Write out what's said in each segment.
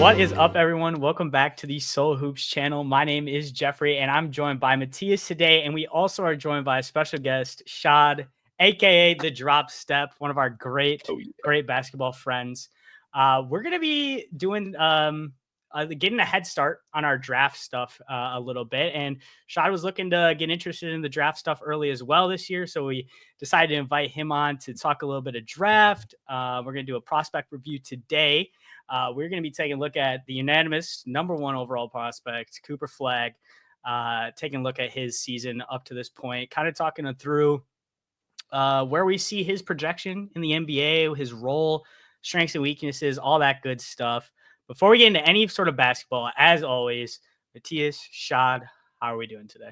What is up, everyone? Welcome back to the Soul Hoops channel. My name is Jeffrey, and I'm joined by Matthias today, and we also are joined by a special guest, Shad, aka the Drop Step, one of our great basketball friends. We're gonna be doing getting a head start on our draft stuff a little bit, and Shad was looking to get interested in the draft stuff early as well this year, so we decided to invite him on to talk a little bit of draft. We're gonna do a prospect review today. We're going to be taking a look at the unanimous number one overall prospect, Cooper Flagg, taking a look at his season up to this point, kind of talking through where we see his projection in the NBA, his role, strengths and weaknesses, all that good stuff. Before we get into any sort of basketball, as always, Matthias, Shad, how are we doing today?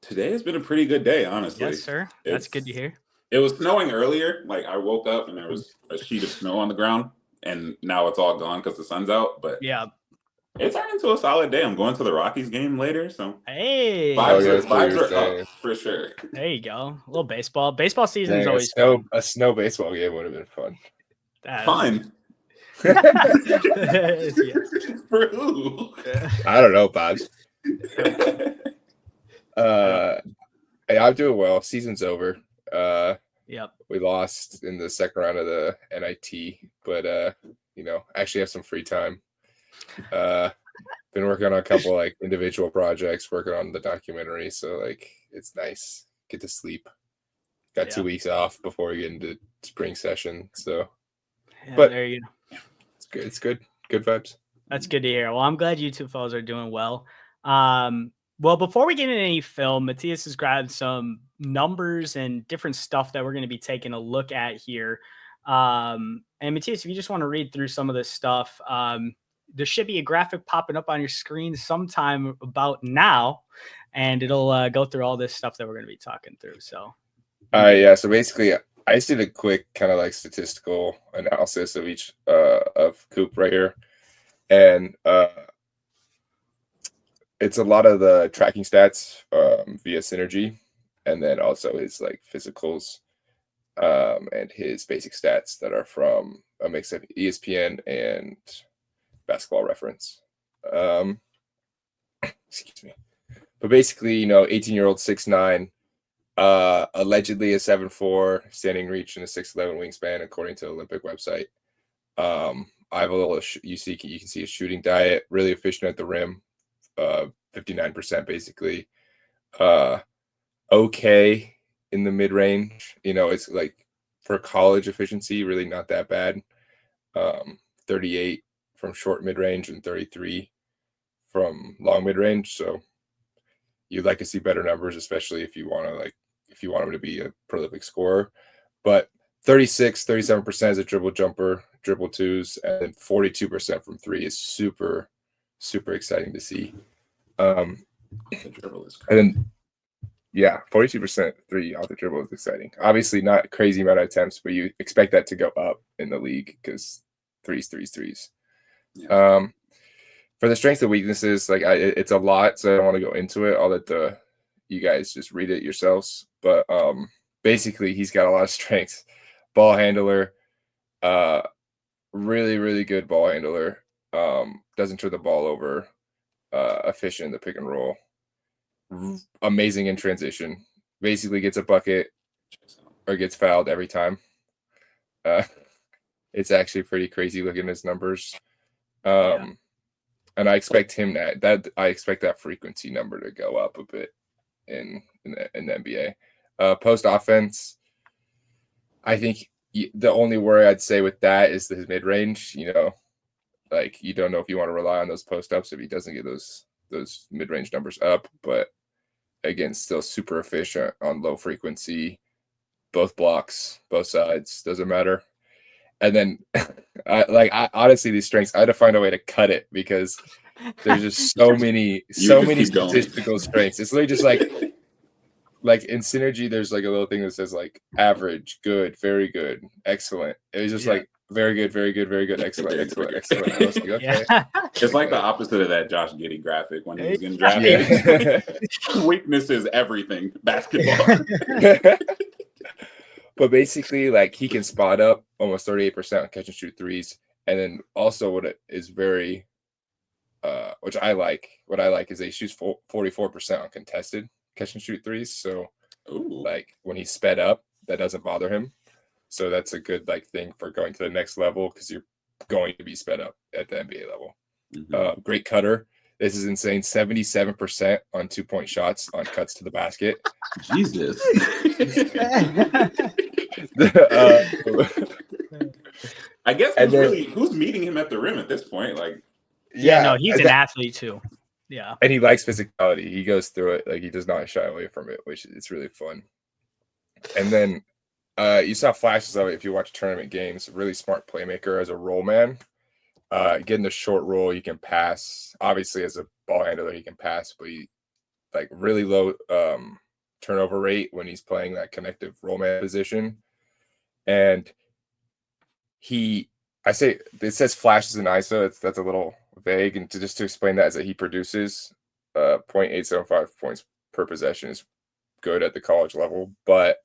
Today has been a pretty good day, honestly. Yes, sir. That's good to hear. It was snowing earlier. Like, I woke up and there was a sheet of snow on the ground. And now it's all gone because the sun's out. But yeah, it turned into a solid day. I'm going to the Rockies game later, so hey, vibes are up for sure. There you go. A little baseball. Baseball season is always fun. A snow baseball game would have been fun. Fun. For who? I don't know, Bobs. Hey, I'm doing well. Season's over. Yep. We lost in the second round of the NIT, but actually have some free time. Been working on a couple like individual projects, working on the documentary, so like it's nice. Get to sleep. Got 2 weeks off before we get into spring session. So but there you go. It's good. It's good. Good vibes. That's good to hear. Well, I'm glad you two fellas are doing well. Well, before we get into any film, Matthias has grabbed some numbers and different stuff that we're going to be taking a look at here. And Matthias, if you just want to read through some of this stuff, there should be a graphic popping up on your screen sometime about now, and it'll go through all this stuff that we're going to be talking through. So, yeah. So basically, I just did a quick kind of like statistical analysis of each of Coop right here, and it's a lot of the tracking stats via Synergy, and then also his like physicals and his basic stats that are from a mix of ESPN and Basketball Reference. Excuse me. But basically, 18-year-old, 6'9", allegedly a 7'4", standing reach and a 6'11" wingspan, according to the Olympic website. I have a little, you can see a shooting diet, really efficient at the rim. 59% basically. Okay in the mid-range. It's like for college efficiency, really not that bad. 38 from short mid-range and 33 from long mid-range. So you'd like to see better numbers, especially if you want him to be a prolific scorer. But 37% as a dribble jumper, dribble twos, and 42% from three is super, super exciting to see. The dribble is crazy. And then, 42% three off the dribble is exciting. Obviously, not crazy amount of attempts, but you expect that to go up in the league because threes. Yeah. For the strengths and weaknesses, like it's a lot, so I don't want to go into it. I'll let you guys just read it yourselves. But basically, he's got a lot of strengths. Ball handler, really, really good ball handler. Doesn't turn the ball over. Efficient in the pick and roll. Amazing in transition. Basically gets a bucket or gets fouled every time. It's actually pretty crazy looking at his numbers. And I expect that frequency number to go up a bit in the NBA. Post offense, I think the only worry I'd say with that is his mid range. Like you don't know if you want to rely on those post ups if he doesn't get those mid range numbers up. But again, still super efficient on low frequency, both blocks, both sides, doesn't matter. And then, I honestly, these strengths, I had to find a way to cut it because there's just so many statistical strengths. It's literally just like in Synergy, there's like a little thing that says like average, good, very good, excellent. It was just like very good, very good, very good, excellent. I was like, okay. It's like the opposite of that Josh Giddey graphic when he was getting drafted. Weakness is everything basketball. But basically, like he can spot up almost 38% on catch and shoot threes, And then also what it is very, what I like is that he shoots 44% on contested catch and shoot threes. So like when he's sped up, that doesn't bother him. So that's a good like thing for going to the next level because you're going to be sped up at the NBA level. Great cutter. This is insane. 77% on 2-point shots on cuts to the basket. Jesus. I guess who's meeting him at the rim at this point? Like, no, he's an athlete too. Yeah. And he likes physicality. He goes through it. Like he does not shy away from it, which it's really fun. And then you saw flashes of it if you watch tournament games. Really smart playmaker as a roll man. Getting the short roll, he can pass. Obviously, as a ball handler, he can pass, but he like really low turnover rate when he's playing that connective roll man position. And it says flashes in ISO. That's a little vague, and to explain that is that he produces 0.875 points per possession is good at the college level, but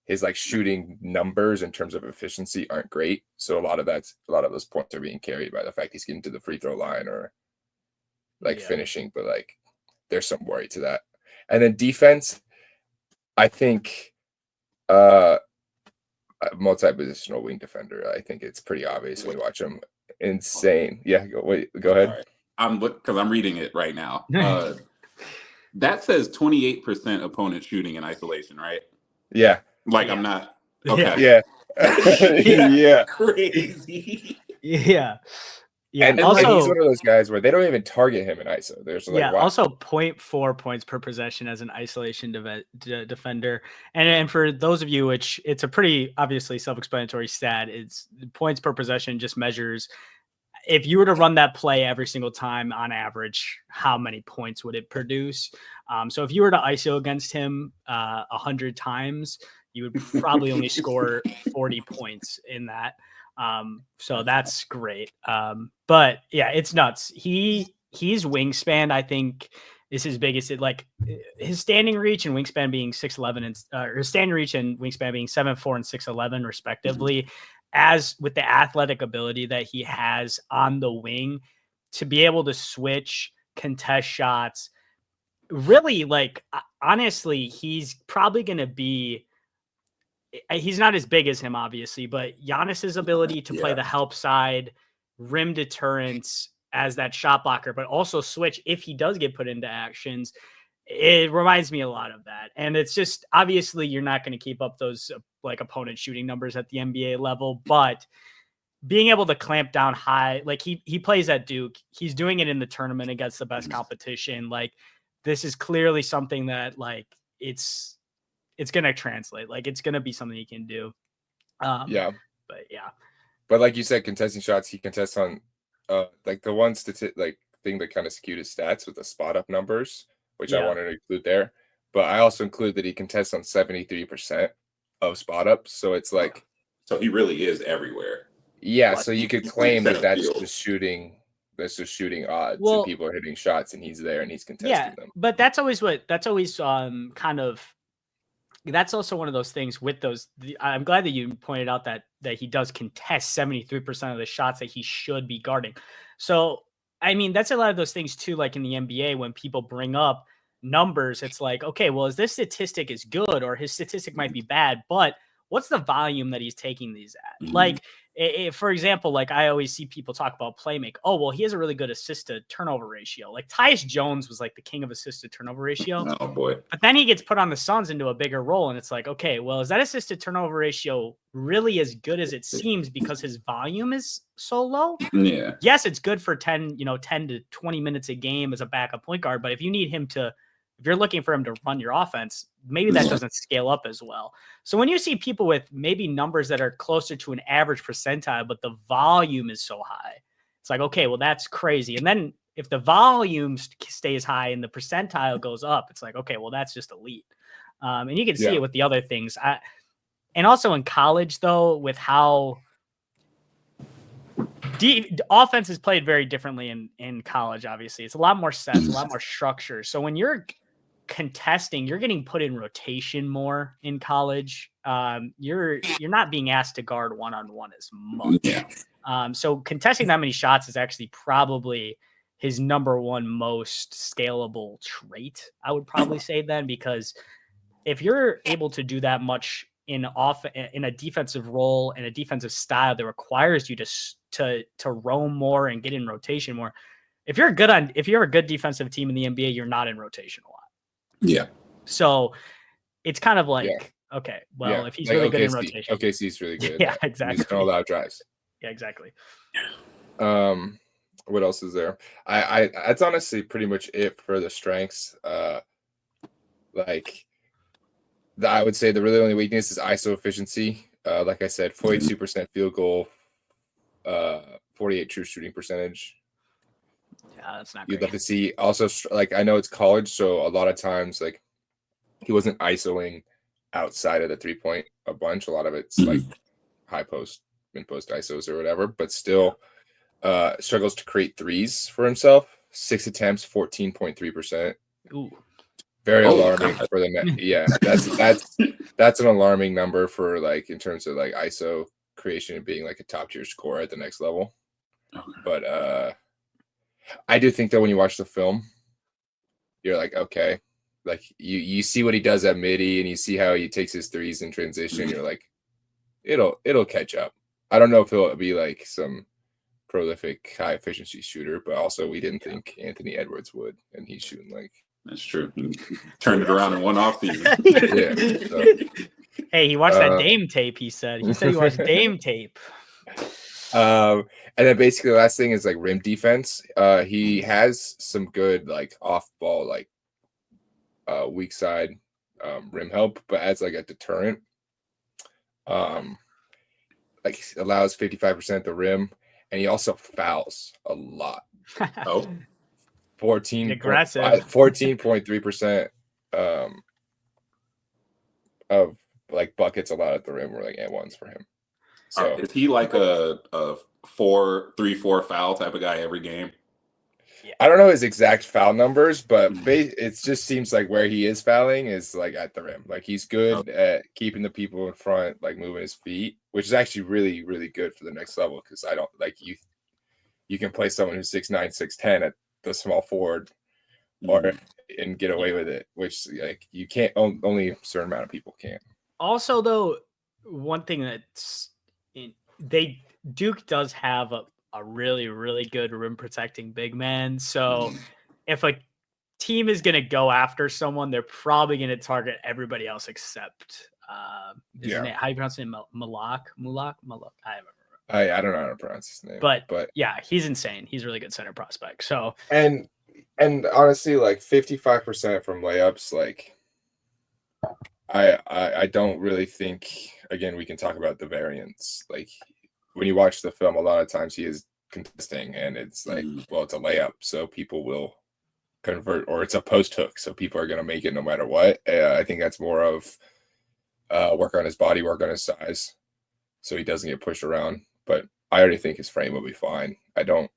his like shooting numbers in terms of efficiency aren't great. So a lot of those points are being carried by the fact he's getting to the free throw line or like finishing, but like there's some worry to that. And then defense, I think multi-positional wing defender. I think it's pretty obvious when you watch him. Insane. Yeah, go ahead. Right. I'm reading it right now. That says 28% opponent shooting in isolation, right? Yeah. Like I'm not. Okay. Yeah. Yeah. Crazy. Yeah. Yeah. And also, he's one of those guys where they don't even target him in ISO. There's like also 0.4 points per possession as an isolation defender. And for those of you, which it's a pretty obviously self-explanatory stat, it's points per possession just measures if you were to run that play every single time on average, how many points would it produce? So if you were to ISO against him 100 times, you would probably only score 40 points in that. So that's great. But yeah, it's nuts. His wingspan, I think, is his biggest. His standing reach and wingspan being 6'11" and his standing reach and wingspan being 7'4" and 6'11" respectively. As with the athletic ability that he has on the wing to be able to switch, contest shots, really honestly, he's probably going to be. He's not as big as him, obviously, but Giannis's ability to play the help side, rim deterrence as that shot blocker, but also switch if he does get put into actions. It reminds me a lot of that. And it's just, obviously you're not going to keep up those opponent shooting numbers at the NBA level, but being able to clamp down high, like he plays at Duke, he's doing it in the tournament against the best competition. Like this is clearly something that it's going to translate. Like it's going to be something he can do. But like you said, contesting shots, he contests on like the one thing that kind of skewed his stats with the spot up numbers, which I wanted to include there. But I also include that he contests on 73% of spot ups. So it's like, so he really is everywhere. Yeah. So you could claim that that's just shooting odds and people are hitting shots and he's there and he's contesting them. But that's always kind of, that's also one of those things with those. I'm glad that you pointed out that he does contest 73% of the shots that he should be guarding. So, I mean, that's a lot of those things too, like in the NBA, when people bring up numbers, it's like, okay, well, is this statistic is good or his statistic might be bad, but what's the volume that he's taking these at? Mm-hmm. Like, for example, like I always see people talk about playmake. Oh, well, he has a really good assist to turnover ratio. Like Tyus Jones was like the king of assist to turnover ratio. Oh boy. But then he gets put on the Suns into a bigger role. And it's like, okay, well, is that assist to turnover ratio really as good as it seems because his volume is so low? Yeah. Yes, it's good for 10 to 20 minutes a game as a backup point guard. But if you're looking for him to run your offense, maybe that doesn't scale up as well. So when you see people with maybe numbers that are closer to an average percentile, but the volume is so high, it's like, okay, well, that's crazy. And then if the volume stays high and the percentile goes up, it's like, okay, well, that's just elite. And you can see it with the other things. And also in college, though, with how offense is played very differently in college, obviously. It's a lot more sets, a lot more structure. So when you're contesting, you're getting put in rotation more in college. You're not being asked to guard one-on-one as much. Yeah. So contesting that many shots is actually probably his number one most scalable trait, I would probably say then, because if you're able to do that much in a defensive role and a defensive style that requires you to roam more and get in rotation more, if you're a good defensive team in the NBA, you're not in rotation a lot. Yeah. So it's kind of like, okay, well, if he's like really OKC. good in rotation. OKC's really good. Yeah, exactly. He's gonna allow drives. Yeah, exactly. What else is there? I that's honestly pretty much it for the strengths. Like I would say the really only weakness is ISO efficiency. Like I said, 42% field goal, 48 true shooting percentage. Yeah, that's not You'd great. love to see also, like, I know it's college, so a lot of times, like, he wasn't isoing outside of the 3-point a bunch. A lot of it's like high post, mid post isos or whatever, but still struggles to create threes for himself. 6 attempts, 14.3%. Ooh. Very alarming for the net. Yeah, that's an alarming number for, like, in terms of like ISO creation and being like a top tier scorer at the next level. But I do think that when you watch the film, you're like, okay, like you see what he does at midi and you see how he takes his threes in transition. You're like, it'll catch up. I don't know if he'll be like some prolific high efficiency shooter, but also we didn't think Anthony Edwards would, and he's shooting like. That's true. He turned it around in one off season. Yeah. So, hey, he watched that Dame tape. He said he watched Dame tape. And then basically the last thing is like rim defense. He has some good like off ball, like weak side rim help, but as like a deterrent, like allows 55% of the rim, and he also fouls a lot. 14.3% of like buckets allowed at the rim were like and-ones for him. So is he like a 4-3-4 foul type of guy every game? Yeah. I don't know his exact foul numbers, but it just seems like where he is fouling is like at the rim. Like he's good at keeping the people in front, like moving his feet, which is actually really, really good for the next level. Because I don't like you can play someone who's 6'9", 6'10" at the small forward, and get away with it, which like you can't. Only a certain amount of people can. Also, though, one thing that's Duke does have a really, really good rim protecting big man. So if a team is going to go after someone, they're probably going to target everybody else except how do you pronounce his name? Mulak. I don't know how to pronounce his name, but yeah, he's insane. He's a really good center prospect. So and honestly, like 55% from layups, like I don't really think. Again, we can talk about the variance. Like when you watch the film, a lot of times he is contesting, and it's like, well, it's a layup, so people will convert, or it's a post hook, so people are going to make it no matter what. I think that's more of work on his body, work on his size, so he doesn't get pushed around. But I already think his frame will be fine. I don't.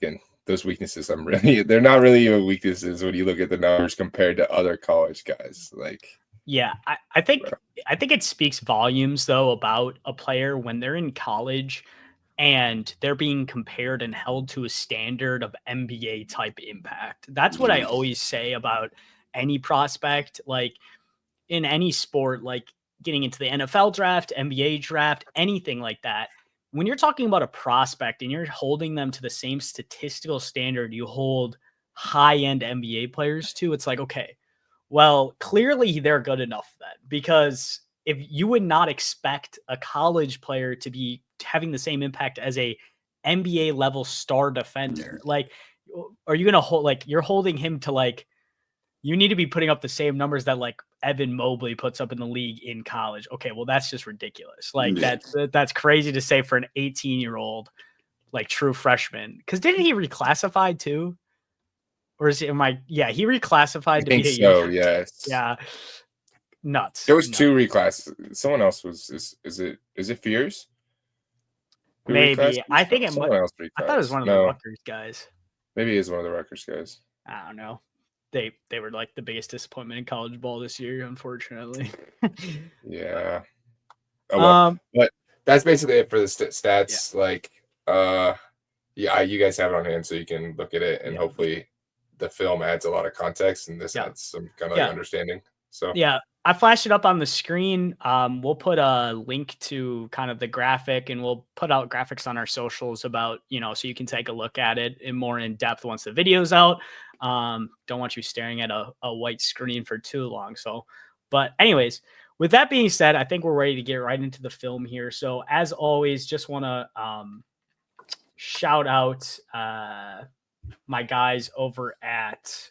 Again, those weaknesses, they're not really even weaknesses when you look at the numbers compared to other college guys. Like, yeah, I think it speaks volumes though about a player when they're in college and they're being compared and held to a standard of NBA type impact. That's what I always say about any prospect, like in any sport, like getting into the NFL draft, NBA draft, anything like that. When you're talking about a prospect and you're holding them to the same statistical standard you hold high-end NBA players to, it's like, okay, well, clearly they're good enough then, because if you would not expect a college player to be having the same impact as a NBA level star defender, like, are you going to hold, like, you're holding him to, like, you need to be putting up the same numbers that like Evan Mobley puts up in the league in college. Okay, well, that's just ridiculous. Like that's crazy to say for an 18-year-old, like true freshman. Because didn't he reclassify too? Or is it? He reclassified to be a so. Yes. Yeah. Nuts. There was two reclasses. Someone else was. Is it Fears? Maybe. I think someone else I thought it was one of the Rutgers guys. Maybe it is one of the Rutgers guys. I don't know. they were like the biggest disappointment in college ball this year, unfortunately. Yeah. Oh well, but that's basically it for the stats. Yeah. Like, yeah, you guys have it on hand, so you can look at it, and hopefully, the film adds a lot of context, and this adds some kind of like understanding. So yeah, I flashed it up on the screen. We'll put a link to kind of the graphic, and we'll put out graphics on our socials about, so you can take a look at it in more in depth once the video's out. Don't want you staring at a white screen for too long. So, but anyways, with that being said, I think we're ready to get right into the film here. So as always, just want to shout out my guys over at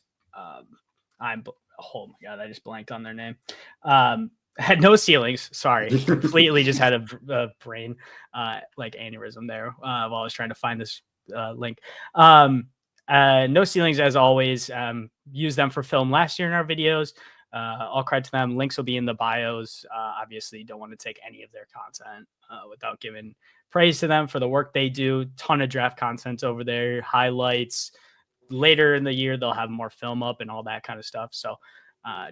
oh my God, I just blanked on their name. Had no ceilings. Sorry, completely just had a brain like aneurysm there while I was trying to find this link. No ceilings, as always. Use them for film last year in our videos. All credit to them. Links will be in the bios. Obviously, don't want to take any of their content without giving praise to them for the work they do. Ton of draft content over there, highlights. Later in the year, they'll have more film up and all that kind of stuff. So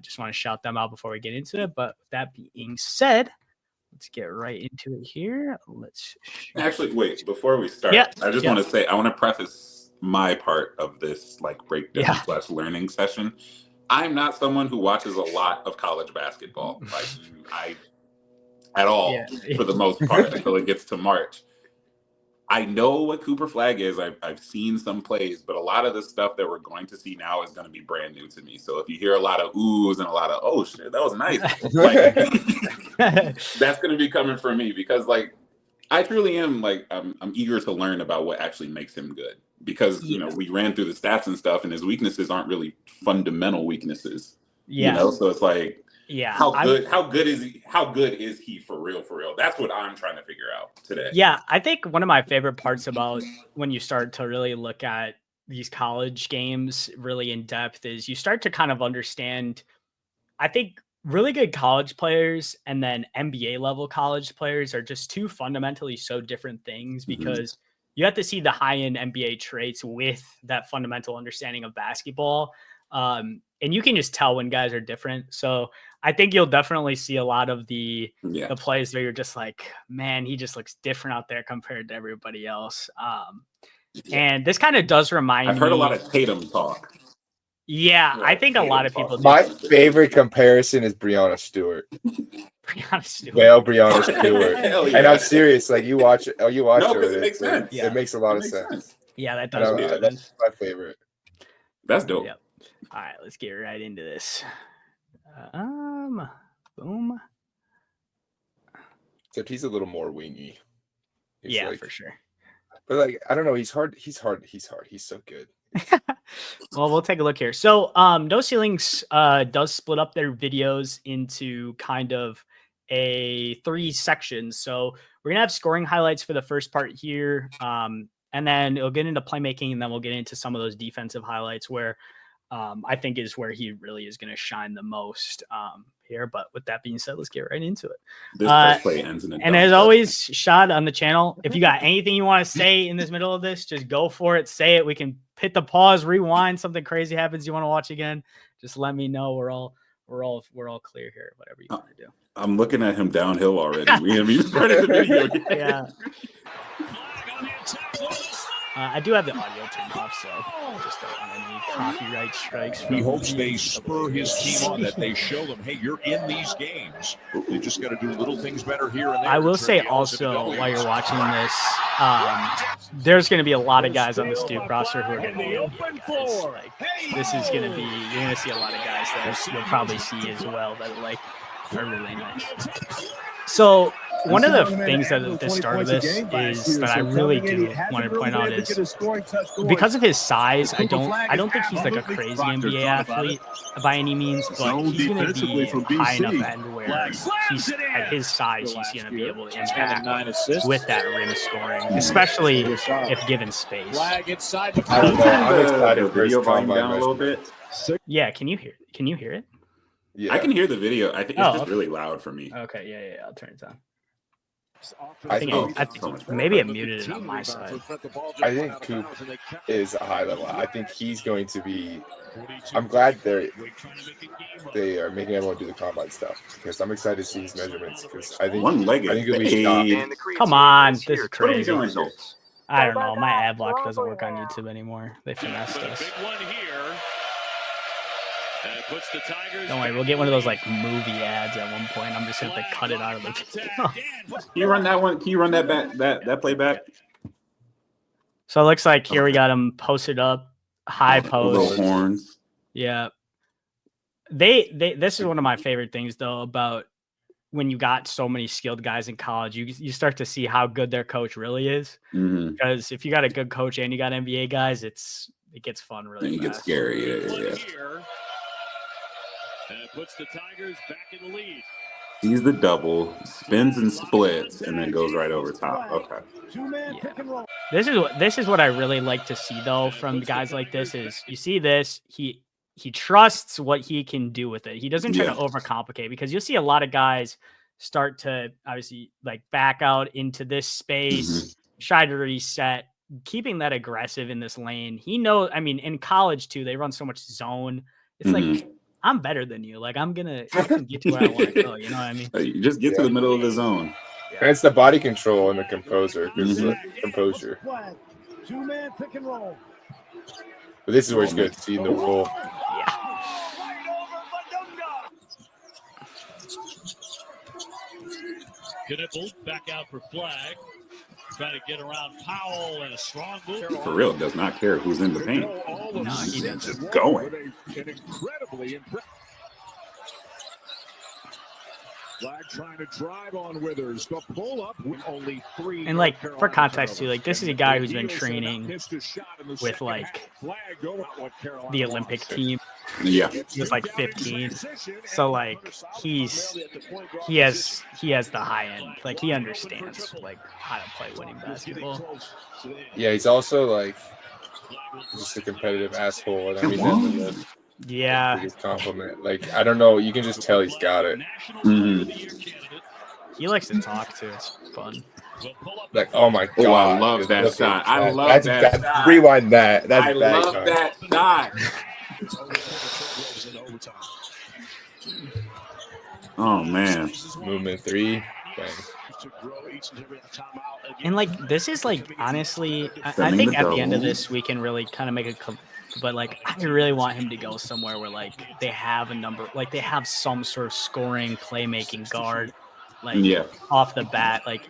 just want to shout them out before we get into it. But with that being said, let's get right into it here. Let's actually wait before we start. I just want to say, I want to preface my part of this like breakdown / learning session. I'm not someone who watches a lot of college basketball, like at all for the most part until it gets to March. I know what Cooper Flagg is. I've seen some plays, but a lot of the stuff that we're going to see now is going to be brand new to me. So if you hear a lot of oohs and a lot of, oh shit, that was nice, like, that's going to be coming from me, because like I truly am like I'm eager to learn about what actually makes him good, because we ran through the stats and stuff, and his weaknesses aren't really fundamental weaknesses. So it's like, how good is he for real? That's what I'm trying to figure out today. I think one of my favorite parts about when you start to really look at these college games really in depth is you start to kind of understand, I think, really good college players and then NBA level college players are just two fundamentally so different things, because you have to see the high end NBA traits with that fundamental understanding of basketball. And you can just tell when guys are different. So I think you'll definitely see a lot of the plays where you're just like, man, he just looks different out there compared to everybody else. And this kind of does remind me. I've heard a lot of Tatum talk. Yeah, I think a lot of people do. My favorite comparison is Breonna Stewart. Breonna Stewart. Well, Breonna Stewart. And I'm serious. Like, you watch her. Because it makes sense. It makes a lot of sense. Yeah, that does make sense. That's my favorite. That's dope. Yep. All right, let's get right into this. Boom. Except he's a little more wingy. He's for sure. But like, I don't know. He's hard. He's so good. Well, we'll take a look here. So, No Ceilings does split up their videos into kind of 3 sections. So we're gonna have scoring highlights for the first part here, and then it'll get into playmaking, and then we'll get into some of those defensive highlights where I think is where he really is going to shine the most here. But with that being said, let's get right into it. This first play ends in a and as always, Shad on the channel, if you got anything you want to say in this middle of this, just go for it. Say it. We can hit the pause, rewind. Something crazy happens, you want to watch again, just let me know. We're all clear here. Whatever you want to do. I'm looking at him downhill already. We started the video. Yeah. I do have the audio turned off, so I just don't want any copyright strikes. He hopes they spur his team on, that they show them, hey, you're in these games. You just got to do little things better here and there. I will say also, while you're watching this, there's going to be a lot of guys on the Duke roster who are going to be NBA guys. Like, this is going to be, you're going to see a lot of guys that you'll probably see as well that are really nice. So one of the things that at the start of this is that I really do want to point out is because of his size, I don't think he's like a crazy NBA athlete by any means, but he's going to be high enough end where he's at his size, he's going to be able to impact with that rim scoring, especially if given space. I don't know. I'm excited for his combine down a little bit. Yeah, can you hear it? Yeah. I can hear the video. I think it's just really loud for me. Okay, yeah, I'll turn it down. I think maybe it muted it on my side. I think Coop is a high level. I think he's going to be. I'm glad they are making everyone do the combine stuff because I'm excited to see his measurements because I think it'll be stopped. Come on, this is What are we crazy. doing here? I don't know. My ad block doesn't work on YouTube anymore. They finessed us. Don't worry, we'll get one of those like movie ads at one point. I'm just gonna have to cut it out of the video. Can you run that one? Can you run that back? That playback? So it looks like here we got him posted up, high post. Little horns. Yeah. This is one of my favorite things though about when you got so many skilled guys in college, you start to see how good their coach really is. Mm-hmm. Because if you got a good coach and you got NBA guys, it gets fun really And you fast. get scary. Yeah. And puts the Tigers back in the lead. Sees the double, spins and splits, and then goes right over top. Okay. Yeah. This is what I really like to see though from guys like this is you see this, he trusts what he can do with it. He doesn't try to overcomplicate because you'll see a lot of guys start to obviously like back out into this space, try to reset, keeping that aggressive in this lane. He knows, I mean, in college too, they run so much zone. It's like, I'm better than you. Like I can get to where I want to go. You know what I mean? You just get to the middle of the zone. And it's the body control and the composure. Composure. Two-man pick and roll. But this is where it's good to see the roll. Yeah. Knipple back out for Flagg. Trying to get around Powell and a strong move. For real, does not care who's in the paint. No, he doesn't. Just going. Incredibly impressive. Flagg trying to drive on Withers. The pull up with only 3. And like for context too, like this is a guy who's been training with like the Olympic team. Yeah. He was like 15. So like he has the high end. Like he understands like how to play winning basketball. Yeah, he's also like just a competitive asshole. And I mean that in the biggest compliment. Like I don't know, you can just tell he's got it. He likes to talk too. It's fun. Like, oh my god! Oh, I love that shot. I love that shot. Rewind that. That's I love that shot. Oh man! Movement 3. Bang. And like this is like honestly, I think at the end of this we can really kind of make a. But like I really want him to go somewhere where like they have a number, like they have some sort of scoring, playmaking guard. Like off the bat, like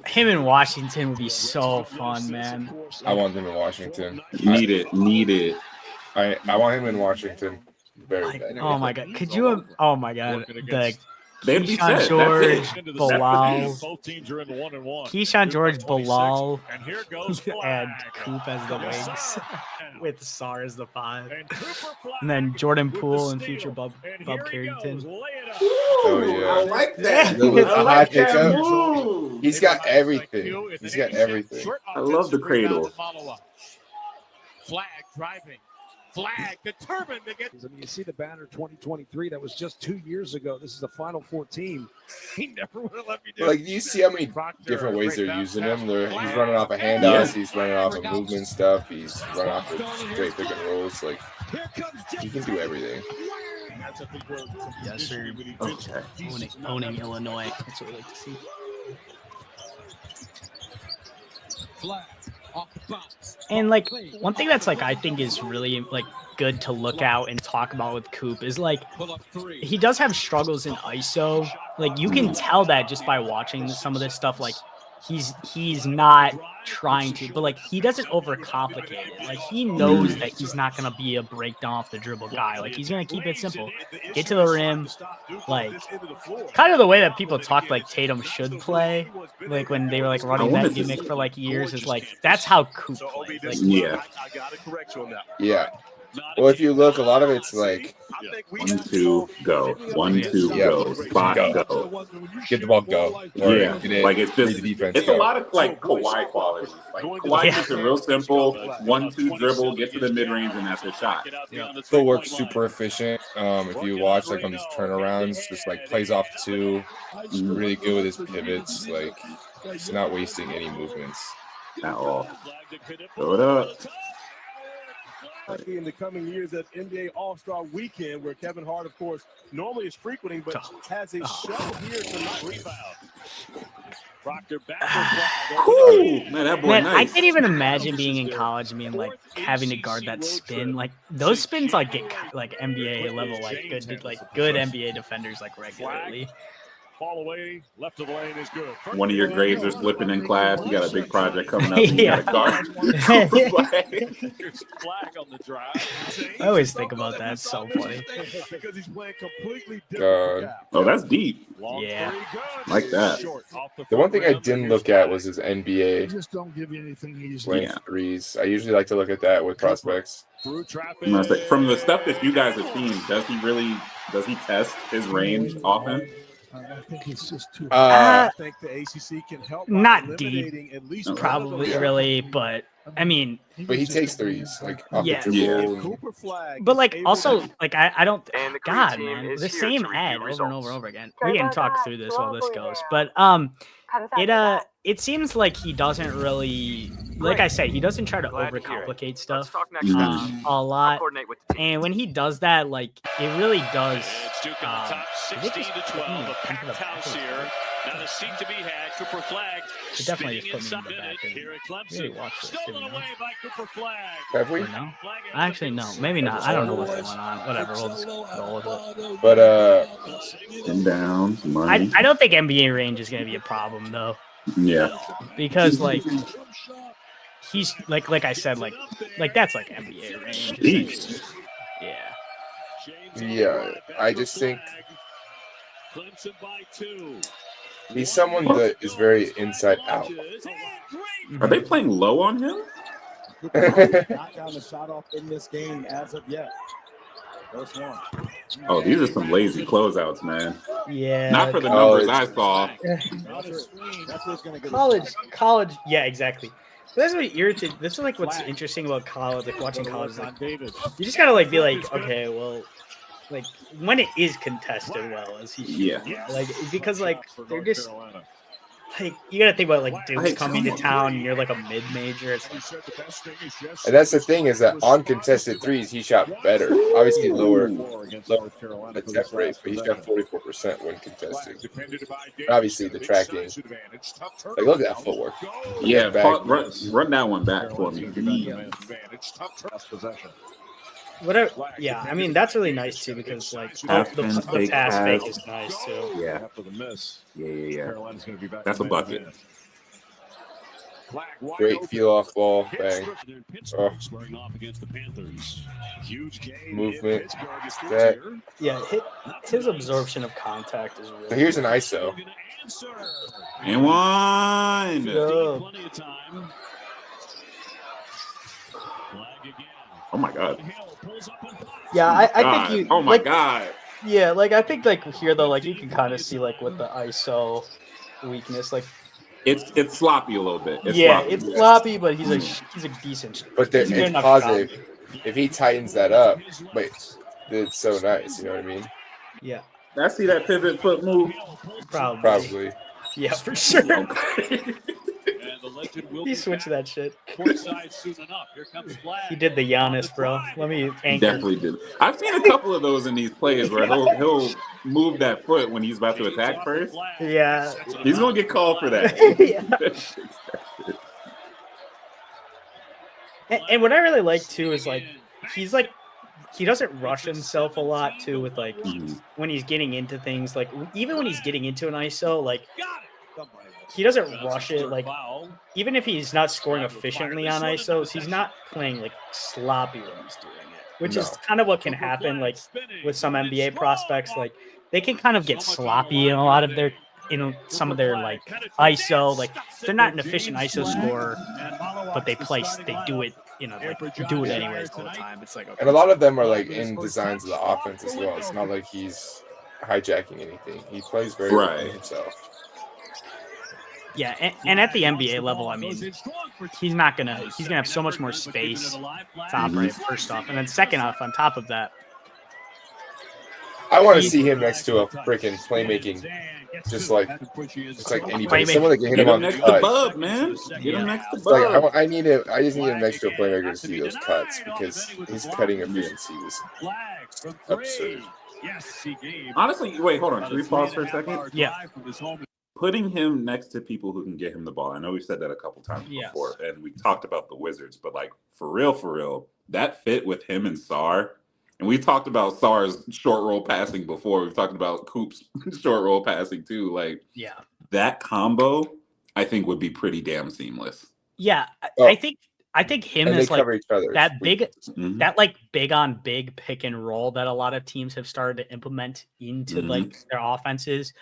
him in Washington would be so fun, man. I want him in Washington. Need it. I want him in Washington. Very bad. Oh my god, could you? Oh my god, the Keyshawn George, Bilal, Keyshawn George, Bilal, and Coop as the wings, with Sar as the 5, and then Jordan Poole and future Bub Carrington. Oh yeah, I like that. I like that move. He's got everything. He's got everything. I love the cradle. Flagg driving. Flagg determined to get. I mean, you see the banner 2023. That was just 2 years ago. This is the Final 14. He never would have let me do. Like, do you see how many different ways they're using him? He's running off of handouts. He's running off of movement stuff. He's running off of straight pick and rolls. Like, he can do everything. Yes, sir. Okay. Owning Illinois. That's what we like to see. And like one thing that's like I think is really like good to look out and talk about with Coop is like he does have struggles in ISO. Like you can tell that just by watching some of this stuff. Like he's not trying to, but like he doesn't overcomplicate it. Like he knows that he's not gonna be a breakdown off the dribble guy. Like he's gonna keep it simple, get to the rim, like kind of the way that people talk like Tatum should play. Like when they were like running that gimmick for like years, is like that's how Coop plays. Like, yeah. Well, if you look, a lot of it's like 1, 2, go. 1, 2, go. Spot, go. Get the ball, go. Or Yeah, get it, like it's read just the defense, it's a go. lot of like Kawhi qualities. Like Kawhi keeps it real simple. 1, 2 dribble, get to the mid range, and that's a shot. Footwork super efficient. If you watch like on these turnarounds, just like plays off 2, really good with his pivots. Like he's not wasting any movements At all. Throw it up. In the coming years at NBA All-Star Weekend, where Kevin Hart, of course, normally is frequenting, but has a show here tonight. Rebound. Proctor back Man, that boy Man, nice. I can't even imagine being in college and being like having to guard that spin. Like those spins like get like NBA level, like good NBA defenders like regularly. Ball away, left of the lane is good. One of your grades are slipping in class. You got a big project coming up. And you got to guard. Flagg on the drive. I always think about that. It's so funny. Because he's playing completely different. Oh, that's deep. Yeah. Like that. The one thing I didn't look at was his NBA Just don't give you anything easy. length threes. I usually like to look at that with prospects. From the stuff that you guys have seen, does he test his range often? I think it's just too. I think the ACC can help. Not deep, at least probably really, but I mean, But he takes threes, like off Yeah. the dribble. but like also like I don't. God, man, the same ad over and over and over again. We can talk through this while this goes, but it seems like he doesn't really, like I said, he doesn't try to overcomplicate stuff a lot. And when he does that, like it really does. Duke in the top 16 to 12. A packed house here. Not a seat to be had. Cooper Flagg It definitely spinning just put me in inside the back. it. Here at Really Clemson. watch this, Stolen didn't I? away by Cooper Flagg. Have we? No, actually no, maybe not. I don't know what's going on. Whatever, we'll just roll with it. But Come down, money. I don't think NBA range is going to be a problem though, Yeah. because like he's like I said, like that's like NBA range. essentially. Yeah. yeah, I just think Clemson by 2. he's someone that is very inside out. Are they playing low on him? Not gotten a shot off in this game as of yet. First one. Oh, these are some lazy closeouts, man. Yeah. Not for the numbers I saw. That's what's going to college. Yeah, exactly. That's what irritates. This is like what's interesting about college, like watching college. Like, you just gotta like be like, okay, well, like when it is contested well, as he should. Yeah. Like because like they're just like you gotta think about like dudes coming to town and you're like a mid major. It's like, And that's the thing is that on contested threes, he shot better. Obviously lower attempt rate, but he shot 44% when contested. Obviously the tracking. Like look at that footwork. Yeah, Back. run that one back for me. whatever. Yeah, I mean that's really nice too because like the pass fake is nice too. Yeah. After the miss. Yeah. Carolina's going to be back. That's a bucket. Great feel off ball. Bang. Oh. Squaring off against the Panthers. Huge game. Movement. That. Yeah, his absorption of contact is So really. here's an ISO. And one. Plenty of time. Oh my God. Yeah, I think you. Oh my like, God. Yeah, like I think like here though, like you can kind of see like with the ISO weakness, like It's sloppy a little bit. it's sloppy, but he's a decent. But he's a good it's enough positive. shot. If he tightens that up, wait, it's so nice. You know what I mean? Yeah, I see that pivot foot move. Probably. Yeah, for sure. Okay. He switched that shit. Soon enough. Here comes Flagg. He did the Giannis, bro. Let me He anchor. definitely did. I've seen a couple of those in these plays where he'll move that foot when he's about to attack first. Yeah. He's gonna get called for that. Yeah. And what I really like too is like he's like he doesn't rush himself a lot too with like when he's getting into things, like even when he's getting into an ISO, like he doesn't rush it. Like even if he's not scoring efficiently on ISOs, he's not playing like sloppy when he's doing it, which is kind of what can happen like with some NBA prospects. Like they can kind of get sloppy in a lot of their some of their like ISO. Like they're not an efficient ISO scorer, but they do it like do it anyways all the time. It's like, okay. And a lot of them are like in designs of the offense as well. It's not like he's hijacking anything. He plays very well himself. Yeah, and at the NBA level, I mean, he's gonna have so much more space to operate, first off, and then second off, on top of that, I want to see him next to a freaking playmaking, just like anybody. Someone that can hit him on next cut. to Bub, man. Get him next to Bub. Like, I just need him next to a playmaker to see those cuts because his cutting efficiency was absurd. Honestly, wait, hold on. Can we pause for a second? Yeah. Putting him next to people who can get him the ball. I know we've said that a couple times before, and we talked about the Wizards, but like for real, that fit with him and Sar. And we talked about Sar's short roll passing before. We've talked about Coop's short roll passing too. Like, that combo, I think, would be pretty damn seamless. Yeah, I think him is like that big, that like big on big pick and roll that a lot of teams have started to implement into like their offenses.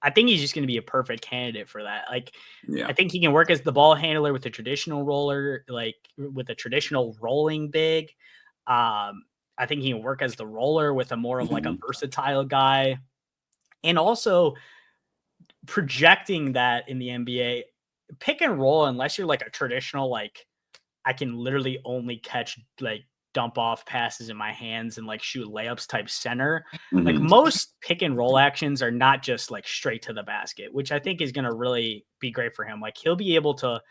I think he's just going to be a perfect candidate for that. Like, I think he can work as the ball handler with a traditional roller, like with a traditional rolling big. I think he can work as the roller with a more of like a versatile guy. And also projecting that in the NBA, pick and roll, unless you're like a traditional, like I can literally only catch like dump off passes in my hands and like shoot layups type center. Like most pick and roll actions are not just like straight to the basket, which I think is going to really be great for him. Like he'll be able to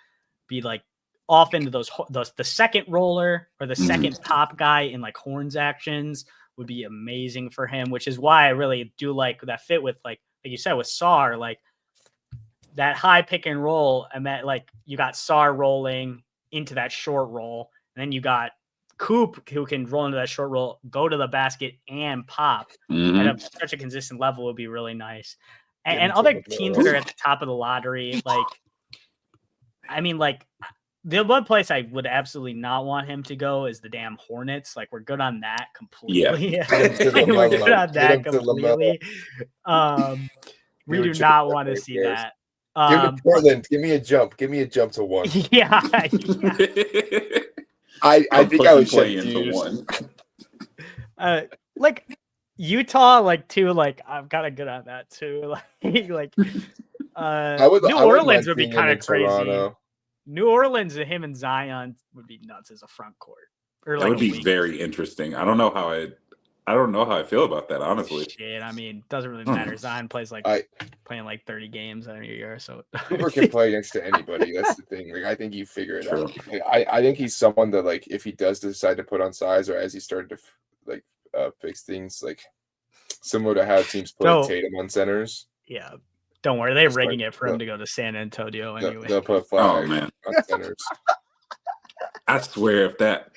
be like off into those the second roller or the second top guy in like horns actions would be amazing for him, which is why I really do like that fit with like you said with Sar, like that high pick and roll, and that like you got Sar rolling into that short roll, and then you got Coop who can roll into that short roll, go to the basket and pop at such a consistent level would be really nice. And other teams that are at the top of the lottery, like, I mean, like the one place I would absolutely not want him to go is the damn Hornets. Like we're good on that completely. Yeah. We're good on that completely. We do not want to see that. Give me Portland. Give me a jump. Give me a jump to one. Yeah. I think I would play into one. Like Utah, like too, like I'm kind of good on that too. Like New Orleans would be kind of crazy. Toronto. New Orleans, him and Zion would be nuts as a front court. Or that would be very interesting. I don't know how I feel about that, honestly. Shit, I mean, doesn't really matter. Zion plays like playing like 30 games every year, so Cooper can play next to anybody. That's the thing. Like I think you figure it out. I think he's someone that like if he does decide to put on size or as he started to like fix things like similar to how teams play Tatum on centers. Yeah. Don't worry, they're rigging it for him to go to San Antonio anyway. They'll put Flagg on centers. I swear, if that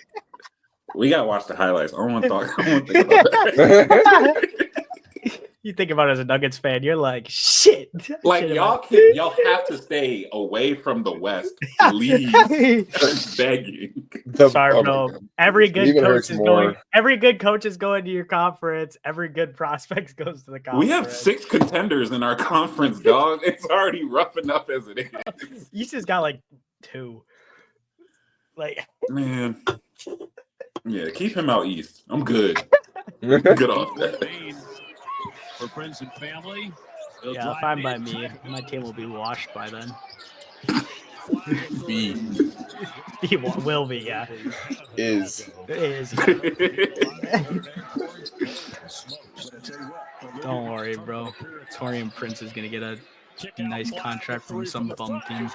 we gotta watch the highlights. I don't want to talk. I don't think about that. You think about it as a Nuggets fan, you're like, shit. Like y'all have to stay away from the West. Please, begging. Sorry, bro. Every good coach is going. Every good coach is going to your conference. Every good prospect goes to the conference. We have 6 contenders in our conference, dog. It's already rough enough as it is. East has got like 2. Like, man. Yeah, keep him out east. I'm good. Good off that. For friends and family. Yeah, fine by me. My team will be washed by then. He will be, yeah. Is. Don't worry, bro. Torian Prince is gonna get a nice contract from some bum team.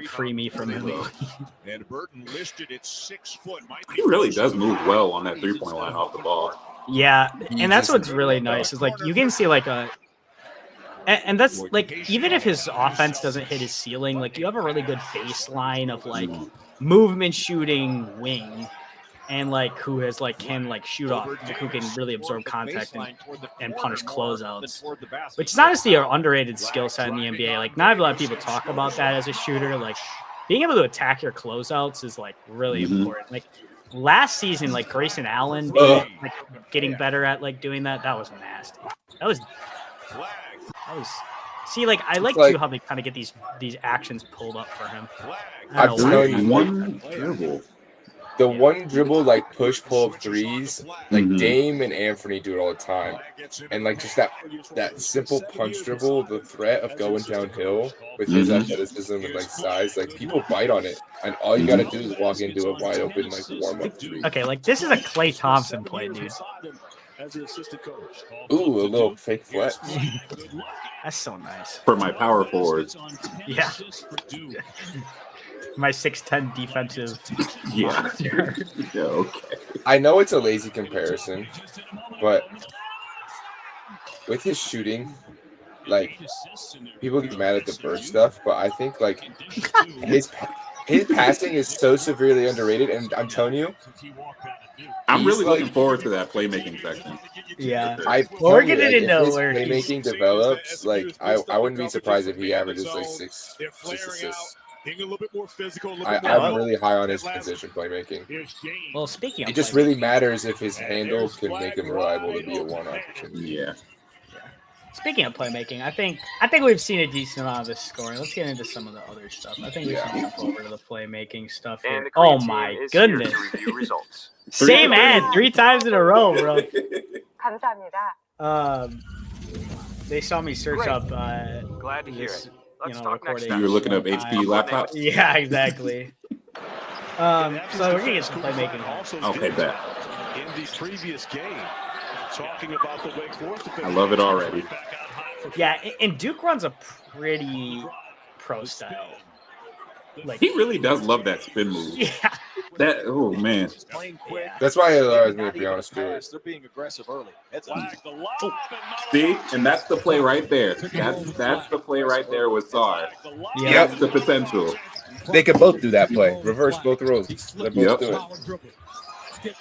Free me from him. And Burton listed at 6 foot. He really does move well on that 3-point line off the ball. Yeah, and that's what's really nice is like you can see like and that's like even if his offense doesn't hit his ceiling, like you have a really good baseline of like movement shooting wing and like who has like can like shoot off, like, who can really absorb contact and punish closeouts, which is honestly an underrated skill set in the NBA. Like not a lot of people talk about that as a shooter. Like being able to attack your closeouts is like really important. Like last season, like Grayson Allen getting better at like doing that. That was nasty. That was see, like I like too how they kind of get these actions pulled up for him. I've one terrible. the one dribble, like push pull up threes, like Dame and Anthony do it all the time, and like just that simple punch dribble, the threat of going downhill with his athleticism and like size, like people bite on it, and all you got to do is walk into a wide open like warm up three. Okay, like this is a Klay Thompson play, dude. Ooh, a little fake flex. That's so nice for my power forwards. Yeah. My 6'10" defensive. Yeah. Yeah. Okay. I know it's a lazy comparison, but with his shooting, like people get mad at the Bird stuff, but I think like his passing is so severely underrated, and I'm telling you, I'm really looking forward to that playmaking section. Yeah, we're getting into if his playmaking develops. Like I wouldn't be surprised if he averages like six assists. Being a little bit more physical. I'm really high on his position playmaking. Well, speaking of it just really matters if his handle can make him reliable to be a one opportunity. Yeah. Speaking of playmaking, I think we've seen a decent amount of this scoring. Let's get into some of the other stuff. I think we can jump over to the playmaking stuff here. Oh my goodness! Same ad 3 times in a row, bro. They saw me search up. Glad to hear it. Let's talk next. You were looking up HP laptops? Yeah, exactly. So we're gonna get some playmaking. Okay, bet. In the previous game, talking about the Wake Forest. I love it already. Yeah, and Duke runs a pretty pro style. Like he really does love that spin move. Yeah. That man. That's why I always going to be honest with it. They're being aggressive early. See, and that's the play right there. That's the play right there with Sar. Yeah. That's the potential. They could both do that play. Reverse both roles. They both do it.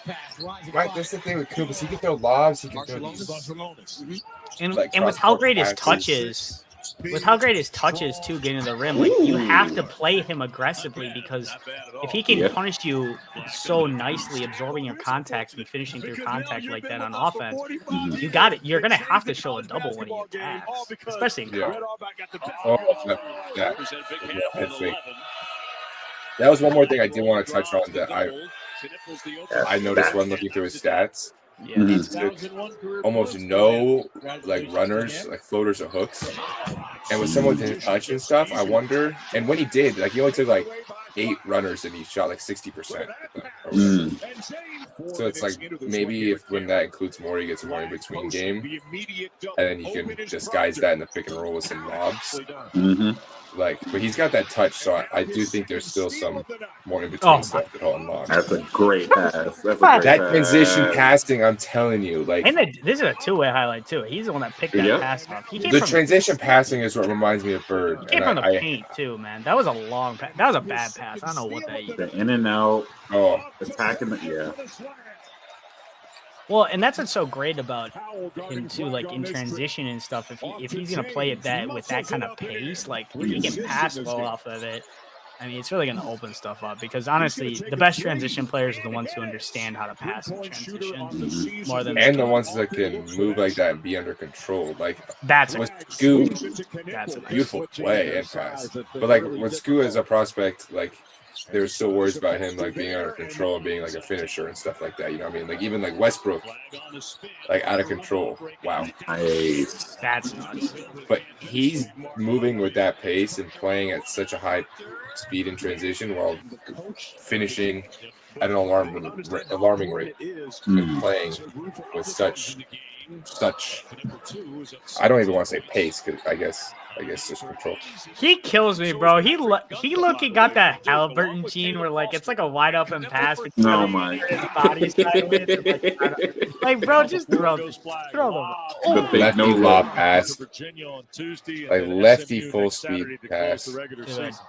Right, that's the thing with Kube. He can throw lobs. He can throw these. And Like with how great his touches. With how great his touches too, getting to the rim, like you have to play him aggressively because if he can punish you so nicely, absorbing your contact and finishing through contact like that on offense, you got it. You're gonna have to show a double when he attacks, especially in college. That was one more thing I did want to touch on that I noticed when looking through his stats. Yeah, almost no like runners, like floaters or hooks. And with someone with his touch and stuff, I wonder. And when he did, like he only took like 8 runners and he shot like 60%. So it's like maybe if when that includes more, he gets more in between game, and then you can disguise that in the pick and roll with some lobs. Like, but he's got that touch, so I do think there's still some more in between stuff that he'll unlock. That's a great pass. That transition passing, I'm telling you, like, and this is a 2-way highlight too. He's the one that picked that pass off. The transition passing is what reminds me of Bird. He came from the paint too, man. That was a long pass. That was a bad pass. I don't know what that is. The in and out. Attacking the Well, and that's what's so great about him too, like in transition and stuff. If he's gonna play it with that kind of pace, like if he can pass well off of it, I mean, it's really gonna open stuff up. Because honestly, the best transition players are the ones who understand how to pass in transition more than the ones that can move like that and be under control. Like that's with Scoot, that's a beautiful play and pass. But like with Scoot as a prospect, like. They're still worried about him like being under control and being like a finisher and stuff like that. You know what I mean? Like even like Westbrook, like out of control. Wow. That's nuts. But he's moving with that pace and playing at such a high speed in transition while finishing at an alarming rate and playing with such I don't even want to say pace because I guess just control. He kills me, bro. He got that Halliburton gene where like it's like a wide open pass. No, my body like, bro, just throw them. Lefty lob pass, like lefty full speed pass.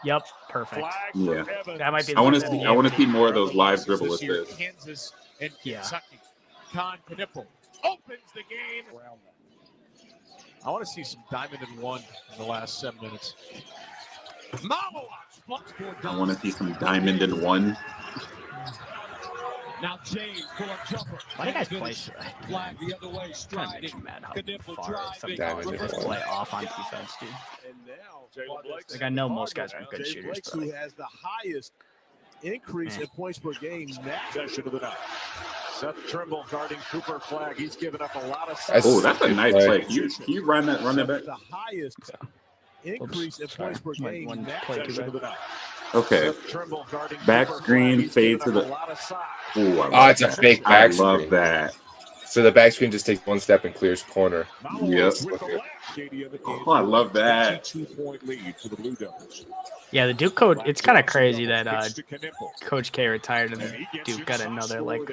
Yep, perfect. Yeah, that might be. I want to see more of those live dribble assists. Yeah. Opens the game. I want to see some diamond in one in the last 7 minutes. I want to see some diamond in one. Now James pull up jumper. Why do you guys play Flagg the other way? Trying to make you mad how far some guys play off on defense, dude. Like I know most guys aren't good shooters, but who has the highest increase in points per game. Next session of the night. Seth Trimble guarding Cooper Flagg. He's given up a lot of. Oh, that's a nice play. Can you run that back? The highest increase in points per game. Next play session of the night. Okay. Back screen, fade to the. Oh, it's a fake back screen. I love that. So the back screen just takes one step and clears corner. Yep. Oh, I love that. 2-point lead for the Blue Devils. Yeah, the Duke coach. It's kind of crazy that Coach K retired and Duke got another lead.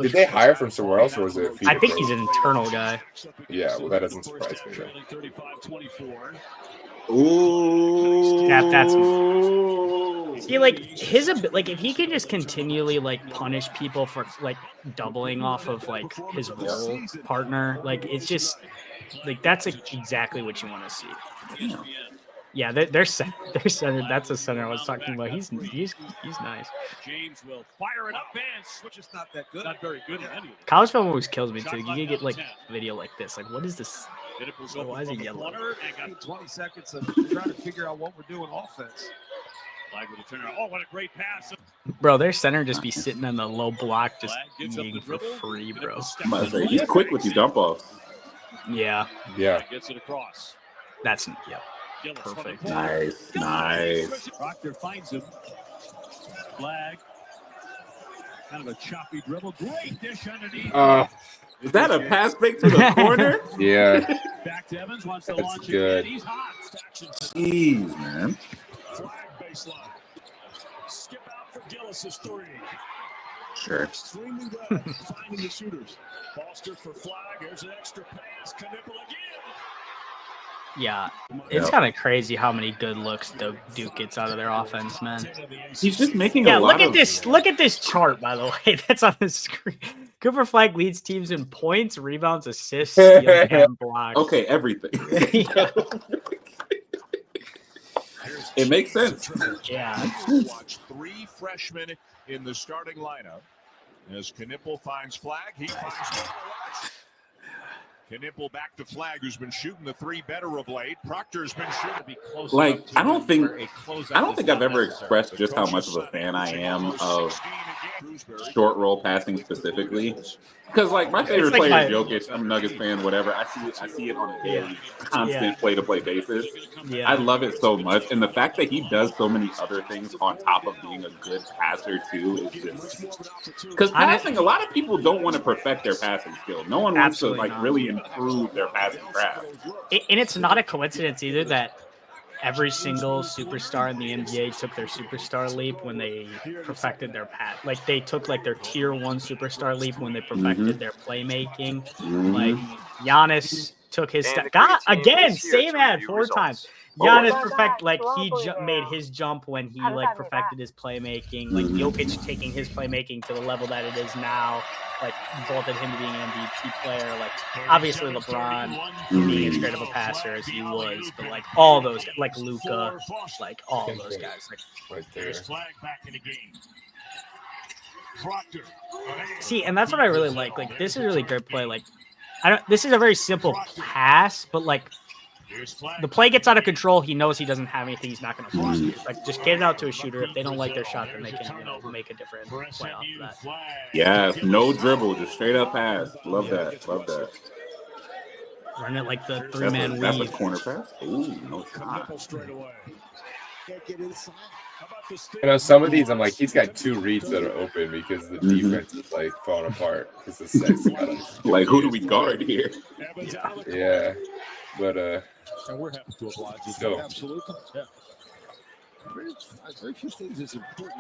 Did they hire from somewhere else, or was it? I think he's an internal guy. Yeah, well, that doesn't surprise me. Ooh. Yeah, that's. See, like if he could just continually like punish people for like doubling off of like his role partner, like it's just like that's exactly what you want to see. Yeah, they're center. That's a center I was talking about. He's nice. James will fire it up and switch is not that good. Not very good in any of it. College film always kills me too. You can get like video like this. Like, what is this? Why is he yellow? And got 20 seconds of trying to figure out what we're doing offense. Flagg with a turnaround. Oh, what a great pass. Bro, their center just be sitting on the low block just eating for free, bro. He's quick with these dump offs. Yeah. Gets it across. That's perfect. Nice. Proctor finds him. Flagg. Kind of a choppy dribble. Great dish underneath. Is that a pass fake to the corner? Yeah. Back to Evans. Wants to That's launch good. again. He's hot. Jeez, man. Flagg baseline. Skip out for Gillis's three. Sure. Extremely well finding the shooters. Foster for Flagg. There's an extra pass. Knipple again. Yeah, it's kind of crazy how many good looks Duke gets out of their offense, man. He's just making a lot look at this. Look at this chart, by the way. That's on the screen. Cooper Flagg leads teams in points, rebounds, assists, steals, and blocks. Okay, everything. It makes sense. Yeah. Watch three freshmen in the starting lineup. As Knipple finds Flagg, he finds Knipple back to Flagg, who's been shooting the three better of late. Proctor's been shooting to be close. Like, I don't think I've ever expressed just how much of a fan I am of short roll passing specifically. Because like my favorite player is Jokic. I'm a Nuggets fan, whatever. I see it on a daily, constant play-to-play basis. Yeah. I love it so much, and the fact that he does so many other things on top of being a good passer too is just because passing. A lot of people don't want to perfect their passing skill. No one wants to like really improve their passing craft. And it's not a coincidence either that every single superstar in the NBA took their superstar leap when they perfected their pass. Like they took like their tier 1 superstar leap when they perfected their playmaking. Like Giannis took his step. God, again, same ad 4 times. Giannis made his jump when he like perfected his playmaking. Like Jokic taking his playmaking to the level that it is now, like vaulted him to being an MVP player. Like obviously LeBron being as great of a passer as he was, but like all those guys, like Luka, like all those guys, like right there. See, and that's what I really like. Like this is a really great play. Like this is a very simple pass, but like the play gets out of control. He knows he doesn't have anything. He's not going to force it. Like just get it out to a shooter. If they don't like their shot, then they can make a different play off of that. Yeah, no dribble, just straight up pass. Love that. Run it like the 3-man weave. That's a corner pass. Ooh, no shot. You know, some of these, I'm like, he's got 2 reads that are open because the defense is like falling apart. Because the sex, like, who do we guard here? Yeah, but and we're happy to oblige you. So, Absolutely. Yeah.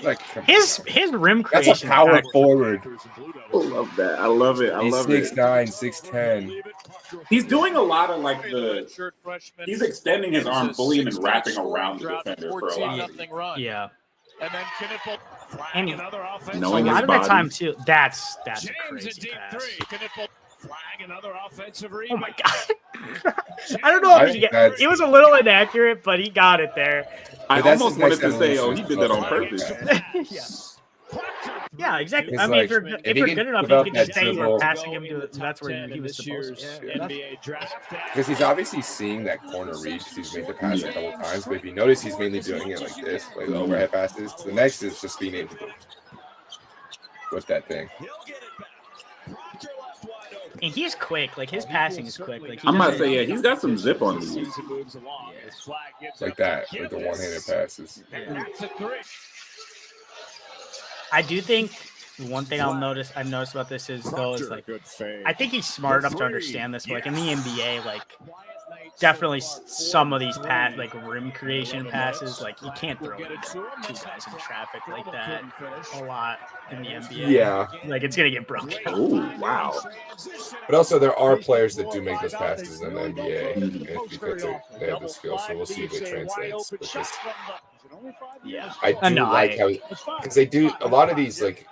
like His rim creation. That's a power forward. I love that. I love it. He's 6'9", 6'10". He's doing a lot of like he's extending his arm fully and then wrapping around the defender for a lot. Yeah. And then Knipple, And another offense. a lot of the time too. That's a crazy pass. Flagg, another offensive Oh rebound. my god! I don't know if it was a little inaccurate, but he got it there. I almost wanted to say, "Oh, he did that on purpose." Yeah, exactly. It's I mean, like, if you're good enough, you can just say you're passing him to. That's where he was supposed to. NBA draft. because he's obviously seeing that corner read because he's made the pass a couple times. But if you notice, he's mainly doing it like this, like the overhead passes. The next is just being able to whip that thing. And he's quick. Like his passing is quick. Like I'm about to say, yeah, he's got some zip on these. Like that, with the one-handed passes. Yeah. I do think one thing I've noticed about this is though is like I think he's smart enough to understand this. But like in the NBA, like definitely some of these like rim creation passes, like you can't throw it two guys in traffic like that a lot in the NBA. Yeah, like it's gonna get broken. Oh wow! But also there are players that do make those passes in the NBA, and it's because they have the skill. So we'll see if it translates. But this, I do like how because they do a lot of these. Like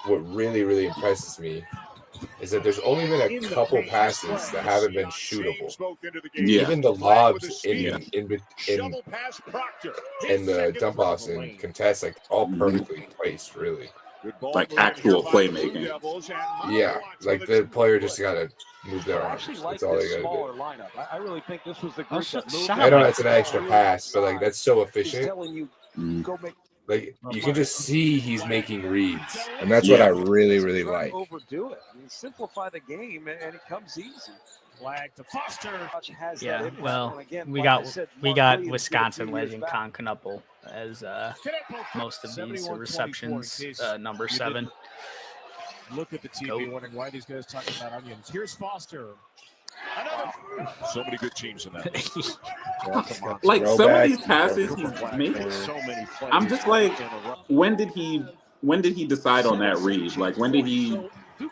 what really impresses me is that there's only been a couple passes that haven't been shootable. Yeah. Even the lobs in the dump offs and contests, like all perfectly placed, really. Like actual playmaking. Yeah, like the player just gotta move their arms. That's all they gotta do. I really think this was the I know that's an extra pass, but like that's so efficient. Like you can just see he's making reads, and that's what I really like. Overdo it. I mean, simplify the game, and it comes easy. Flagg to Foster. Yeah, well, we got Wisconsin legend Con Knuppel as most of these receptions, number 7. Look at the TV, wondering why these guys talking about onions. Here's Foster. So many good teams in that. Like some of these passes he's making, I'm just like, when did he decide on that read? Like when did he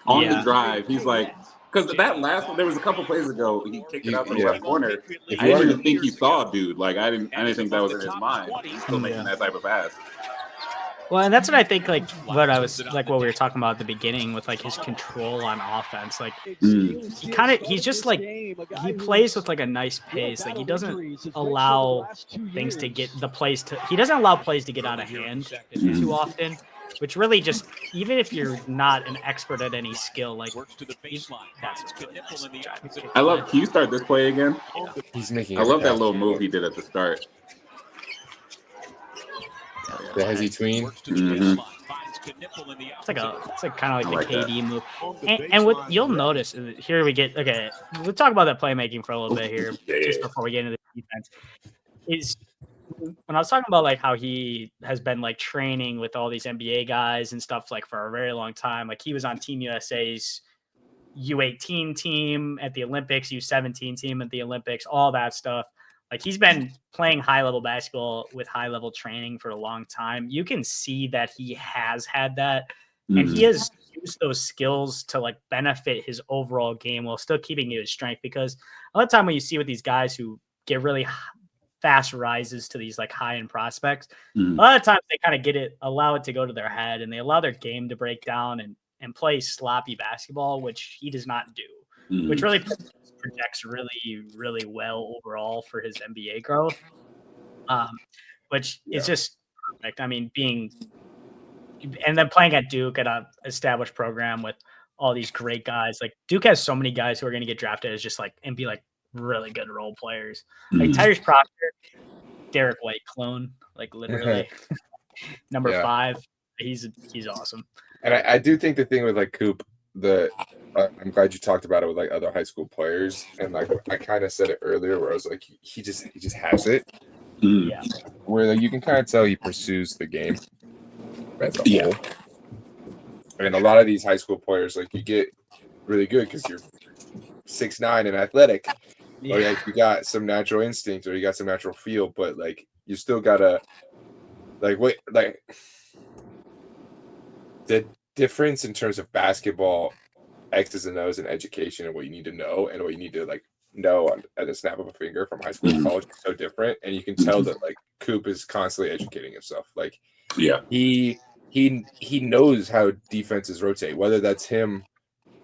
on the drive? He's like, because that last one, there was a couple plays ago, he kicked it out the right corner. I didn't even think he saw dude. Like I didn't think that was in his mind. He's still making that type of pass. Well, and that's what I think, like, what we were talking about at the beginning with, like, his control on offense. Like, he's just, like, he plays with, like, a nice pace. Like, he doesn't allow things to get he doesn't allow plays to get out of hand too often, which really just, even if you're not an expert at any skill, like, that's really nice. I love, can you start this play again? He's making I love that little move he did at the start. The hezzy tween. Mm-hmm. It's like kind of like the KD move. And what you'll notice here, we'll talk about that playmaking for a little bit here, just before we get into the defense. Is when I was talking about like how he has been like training with all these NBA guys and stuff like for a very long time. Like he was on Team USA's U18 team at the Olympics, U17 team at the Olympics, all that stuff. Like he's been playing high-level basketball with high-level training for a long time. You can see that he has had that, and he has used those skills to like benefit his overall game while still keeping his strength. Because a lot of time when you see with these guys who get really fast rises to these like high-end prospects, a lot of times they kind of allow it to go to their head, and they allow their game to break down and play sloppy basketball, which he does not do, which really projects really well overall for his NBA growth, which is just perfect. I mean, and then playing at Duke at an established program with all these great guys. Like Duke has so many guys who are going to get drafted as just like and be like really good role players. Like Tyrese Proctor, Derek White clone, like literally number 5. He's awesome. And I do think the thing with like Coop, I'm glad you talked about it with like other high school players, and like I kind of said it earlier where I was like he just has it, where like, you can kind of tell he pursues the game as a whole. And a lot of these high school players, like you get really good because you're 6'9" and athletic, or like you got some natural instinct or you got some natural feel, but like you still gotta like the difference in terms of basketball X's and O's and education and what you need to know and what you need to like know at the snap of a finger from high school to college is so different. And you can tell that like Coop is constantly educating himself. Like he knows how defenses rotate, whether that's him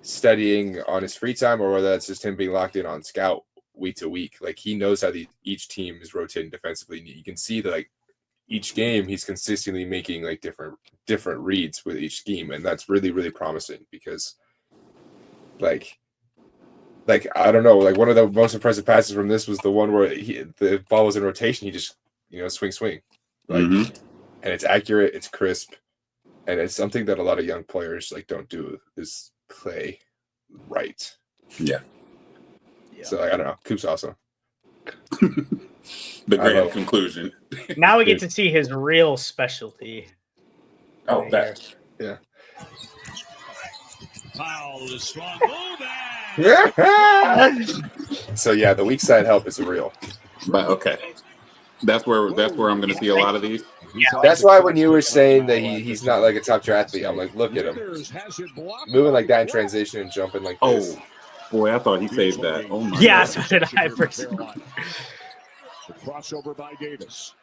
studying on his free time or whether that's just him being locked in on scout week to week. Like he knows how each team is rotating defensively. You can see that like each game he's consistently making like different reads with each scheme, and that's really, really promising because like I don't know, like one of the most impressive passes from this was the one where the ball was in rotation. He just swing like, and it's accurate, it's crisp, and it's something that a lot of young players like don't do is play right. Yeah. So like, I don't know, Coop's awesome. The grand conclusion. Now we get to see his real specialty. Oh, that. Yeah. Foul is strong. So yeah, the weak side help is real. But okay, that's where I'm going to see a lot of these. Yeah, that's why when you were saying that he's not like a top tier athlete, I'm like, look at him moving like that in transition and jumping like this. Oh boy, I thought he saved that. Oh my God. So did I. The crossover by Davis.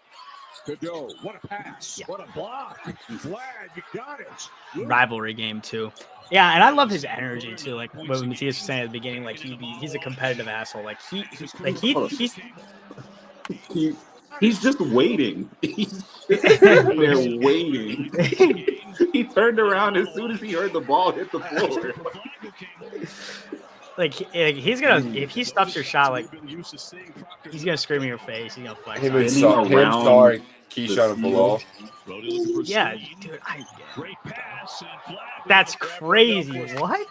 Cadeau, what a pass! Yeah. What a block! Flagg, you got it. Rivalry game too. Yeah, and I love his energy too. Like what Matthias was saying at the beginning, like he's a competitive asshole. Like he's just waiting. He's there waiting. He turned around as soon as he heard the ball hit the floor. Like he's gonna, if he stuffs your shot, like he's gonna scream in your face. He's gonna flex. Him sorry, Keyshawn and Bilal. Yeah, dude, that's crazy. What?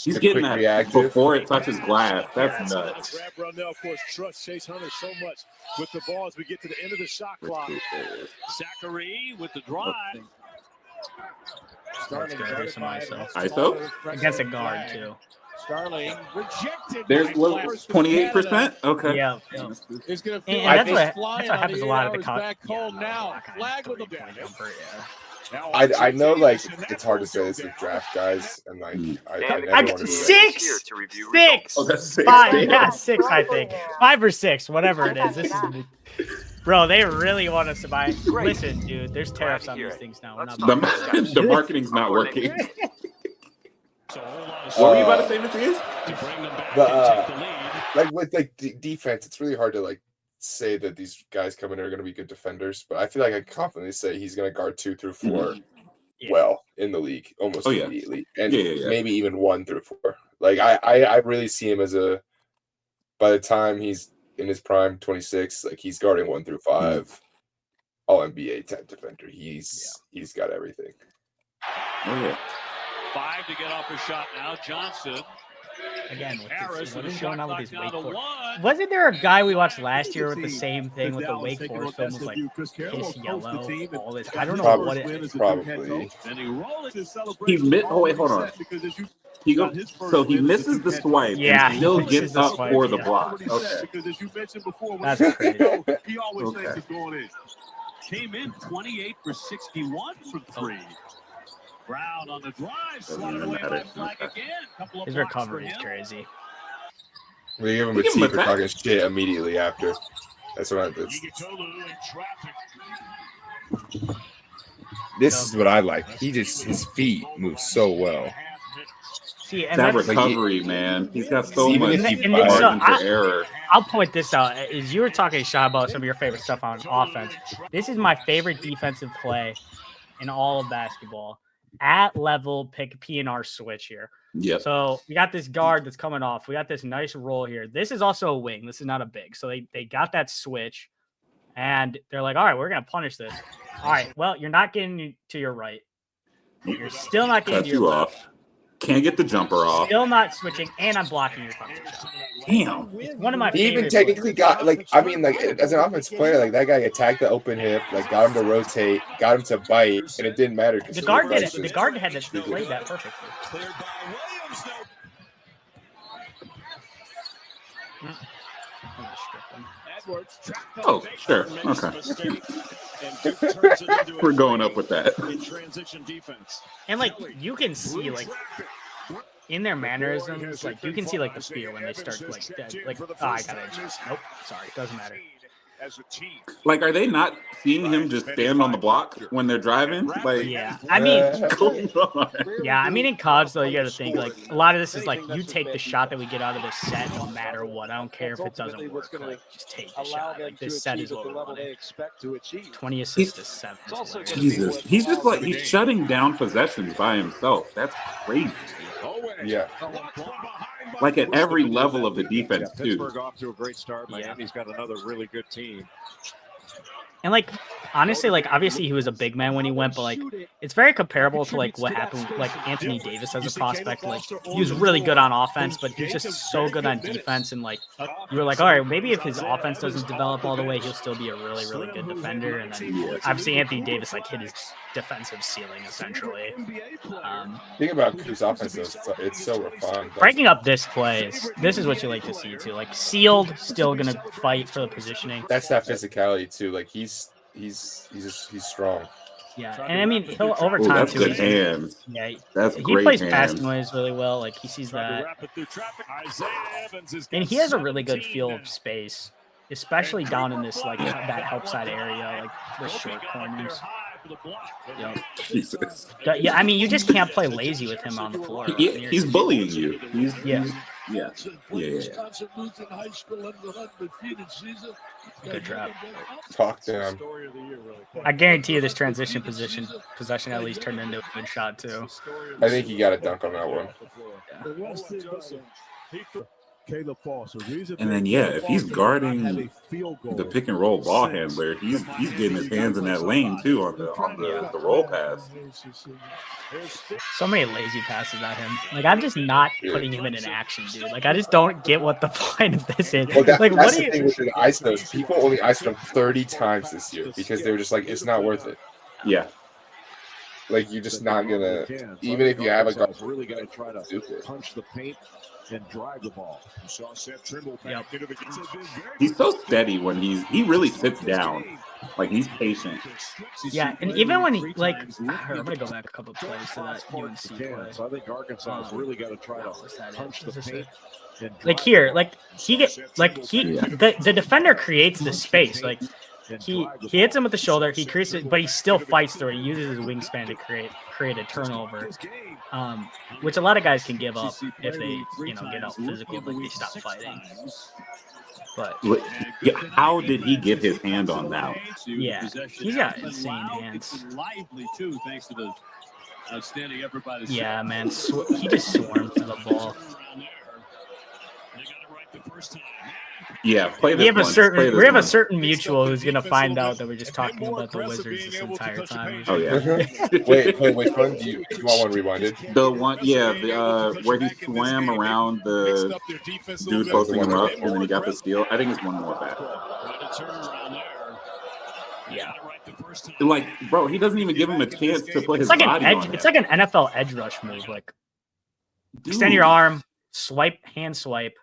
He's getting that reactive before it touches glass. That's nuts. Brunell, of course, trusts Chase Hunter so much with the ball as we get to the end of the shot clock. Zachary with the drive. ISO against a guard too. Starling rejected. There's 28%. Okay. Yeah. It's gonna feel like that's what happens a lot at the back home now. Flagg with the ball. I know, like it's hard to say this with draft guys, and like I never want to six. Oh, that's 6. 5. Yeah, 6. I think 5 or 6, whatever it is. This is. Bro, they really want us to buy. Listen, dude, there's tariffs on these things now. The marketing's not working. What were you about to say, Matthias? Like with defense, it's really hard to like say that these guys coming in are going to be good defenders, but I feel like I confidently say he's going to guard 2 through 4 well in the league, almost immediately, and maybe even 1 through 4. Like I really see him as by the time he's in his prime, 26, like he's guarding 1 through 5, all NBA type defender. He's got everything. Oh yeah. 5 to get off a shot now. Johnson. Again, what is going on with these Wake Forest? Wasn't there a guy we watched last year with the same thing with the Wake Forest film? Was like piss yellow, all this. I don't know what it is. Probably. He missed. Oh wait, hold on. He misses the swipe. Yeah, and still gets up for the block. Okay. That's crazy. He always thinks he's going in. Came in 28 for 61 from 3. Brown on the drive, slotted away by Flagg again. His recovery is crazy. We give him a T for talking shit immediately after. That's what I did. This is what I like. His feet move so well. See, and that recovery, man. He's got so much margin for error. I'll point this out. As you were talking, Shad, about some of your favorite stuff on offense, this is my favorite defensive play in all of basketball. At level, pick PNR switch here. Yeah. So we got this guard that's coming off. We got this nice roll here. This is also a wing. This is not a big. So they got that switch, and they're like, all right, we're gonna punish this. All right. Well, you're not getting to your right. You're still not getting to your left. Off. Can't get the jumper off. Still not switching, and I'm blocking your fucking shot. Damn. It's one of my He even technically got as an offensive player, like that guy attacked the open hip, like got him to rotate, got him to bite, and it didn't matter. The guard did it. The guard had to play that perfectly. Oh, sure. Okay. We're going up with that. And like you can see, like in their mannerisms, like you can see like the fear when they start like oh, I gotta adjust. Nope, sorry, doesn't matter. as a team. Like, are they not seeing him just stand on the block when they're driving? Like, yeah, I mean, yeah, I mean, in college though, you got to think like a lot of this is like you take the shot that we get out of this set no matter what. I don't care if it doesn't work. Like, just take the shot. Like this set is what we wanted. 20 assists to 7. Jesus, he's just like he's shutting down possessions by himself. That's crazy. Yeah. Like at every level of the defense too. Pittsburgh off to a great start. Miami's got another really good team. And like honestly, like obviously he was a big man when he went, but like it's very comparable to like what happened like Anthony Davis as a prospect. Like he was really good on offense, but he's just so good on defense. And like you were like, all right, maybe if his offense doesn't develop all the way, he'll still be a really, really good defender. And then obviously Anthony Davis like hit his defensive ceiling essentially. Think about Ku's offense though, it's so refined. Breaking up this play, this is what you like to see too. Like sealed, still gonna fight for the positioning. That's that physicality too. Like he's strong. Yeah, and I mean he'll over time that's too. Good hands. Yeah, that's he great plays hands. passing ways really well. Like he sees that, and he has a really good feel of space, especially down in this like that help side area, like the short corners. Yep. Jesus. Yeah, I mean you just can't play lazy with him on the floor. He's bullying you. Yeah. Good trap. Talk down. I guarantee you this transition possession at least turned into a good shot too. I think he got a dunk on that one. And then if he's guarding the pick and roll ball handler, he's getting his hands in that lane too on the roll pass. So many lazy passes at him. Like I'm just not putting him in an action, dude. Like I just don't get what the point of this is. Well, like that's what the thing with the ISOs. People only ISOed him 30 times this year because they were just like, it's not worth it. Yeah. Like you're just not gonna, even if you have a guard, really gonna try to punch the paint and drive the ball. You saw Seth Trimble back into the game. He's so steady when he really sits down. Like he's patient. Yeah, and even when he like, I'm gonna go back a couple of plays to that UNC play. So I think Arkansas has really got to try to punch the paint. Like here, like the defender creates the space. Like he hits him with the shoulder, he creates it, but he still fights through it. He uses his wingspan to create a turnover, which a lot of guys can give up if they get out physical, like they stop fighting. But how did he get his hand on that? Yeah, he's got insane hands. Lively too, thanks to the outstanding effort by the yeah, man, he just swarmed to the ball. Yeah, play this we have one. A certain mutual who's gonna find out that we're just talking about the Wizards this entire time. Oh yeah. wait, which one do you want one rewinded? The one, where he swam around the dude posting him up, and then he got the steal. I think it's one more back. Yeah. Like, bro, he doesn't even give him a chance to put his body on him. It's like an NFL edge rush move. Like, extend your arm, hand swipe.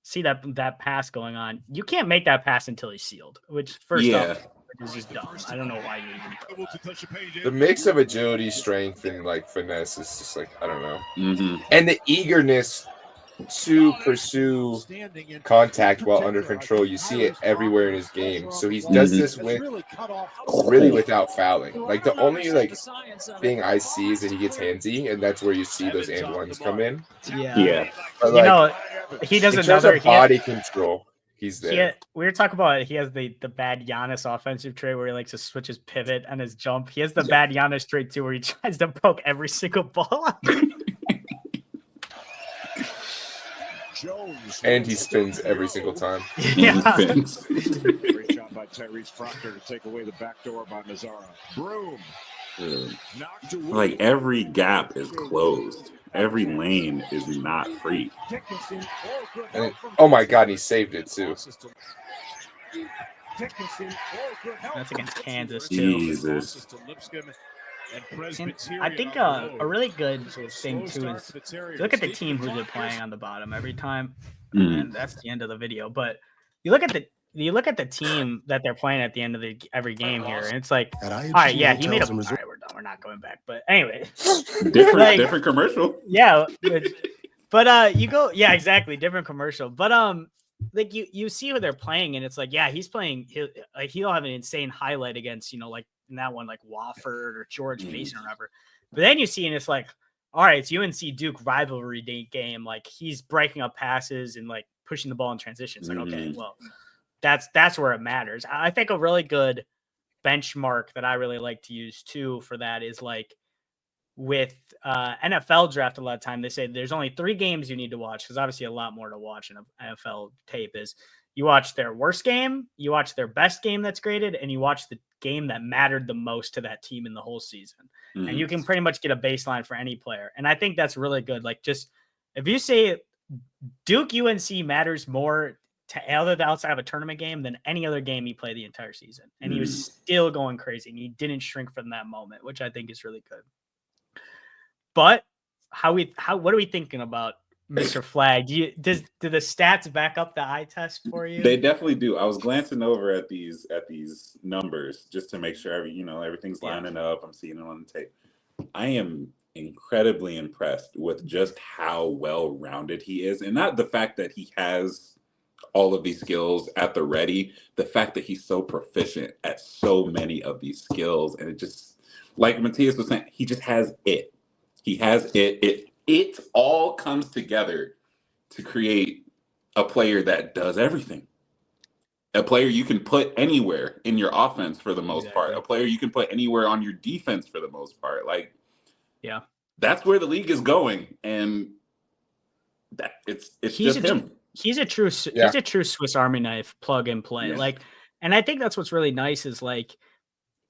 See that pass going on. You can't make that pass until he's sealed, which first off is just dumb. I don't know why you even. The mix of agility, strength, and like finesse is just like I don't know. Mm-hmm. And the eagerness to pursue contact while under control, you see it everywhere in his game. So he does this really without fouling. Like the only thing I see is that he gets handsy, and that's where you see those and ones come in. Yeah. But he does in another terms of body control. He's there. We were talking about he has the bad Giannis offensive trait where he likes to switch his pivot and his jump. He has the bad Giannis trait too where he tries to poke every single ball. And he spins every single time. Yeah. Great shot by Tyrese Proctor to take away the back door by Mazzara. Broom. Like every gap is closed. Every lane is not free. Oh my God, he saved it too. That's against Kansas too. Jesus. And I think a really good thing too is look at the team who they're playing on the bottom every time, and that's the end of the video. But you look at the team that they're playing at the end of every game here, and it's like, all right, yeah, he made a. All right, we're done. We're not going back. But anyway, different commercial. Yeah, but you go, yeah, exactly, different commercial. But like you see who they're playing, and it's like, yeah, he's playing. He'll have an insane highlight against, like in that one, like Wofford or George Mason or whatever. But then you see, and it's like, all right, it's UNC Duke rivalry game. Like he's breaking up passes and like pushing the ball in transition. It's like, okay, well, that's where it matters. I think a really good benchmark that I really like to use too for that is like with NFL draft. A lot of time they say there's only 3 games you need to watch, because obviously a lot more to watch in an NFL tape is you watch their worst game, you watch their best game that's graded, and you watch the game that mattered the most to that team in the whole season. And you can pretty much get a baseline for any player. And I think that's really good. Like, just if you say Duke UNC matters more to other outside of a tournament game than any other game he played the entire season, and he was still going crazy, and he didn't shrink from that moment, which I think is really good. But what are we thinking about Mr. Flagg? Do the stats back up the eye test for you? They definitely do. I was glancing over at these numbers just to make sure everything's lining up. I'm seeing it on the tape. I am incredibly impressed with just how well-rounded he is, and not the fact that he has all of these skills at the ready, the fact that he's so proficient at so many of these skills, and it just, like Matthias was saying, he just has it. He has it. It all comes together to create a player that does everything. A player you can put anywhere in your offense for the most part. A player you can put anywhere on your defense for the most part. Like, yeah, that's where the league is going, and that it's just him. He's a true Swiss Army knife, plug and play. Yeah. Like, and I think that's what's really nice is like,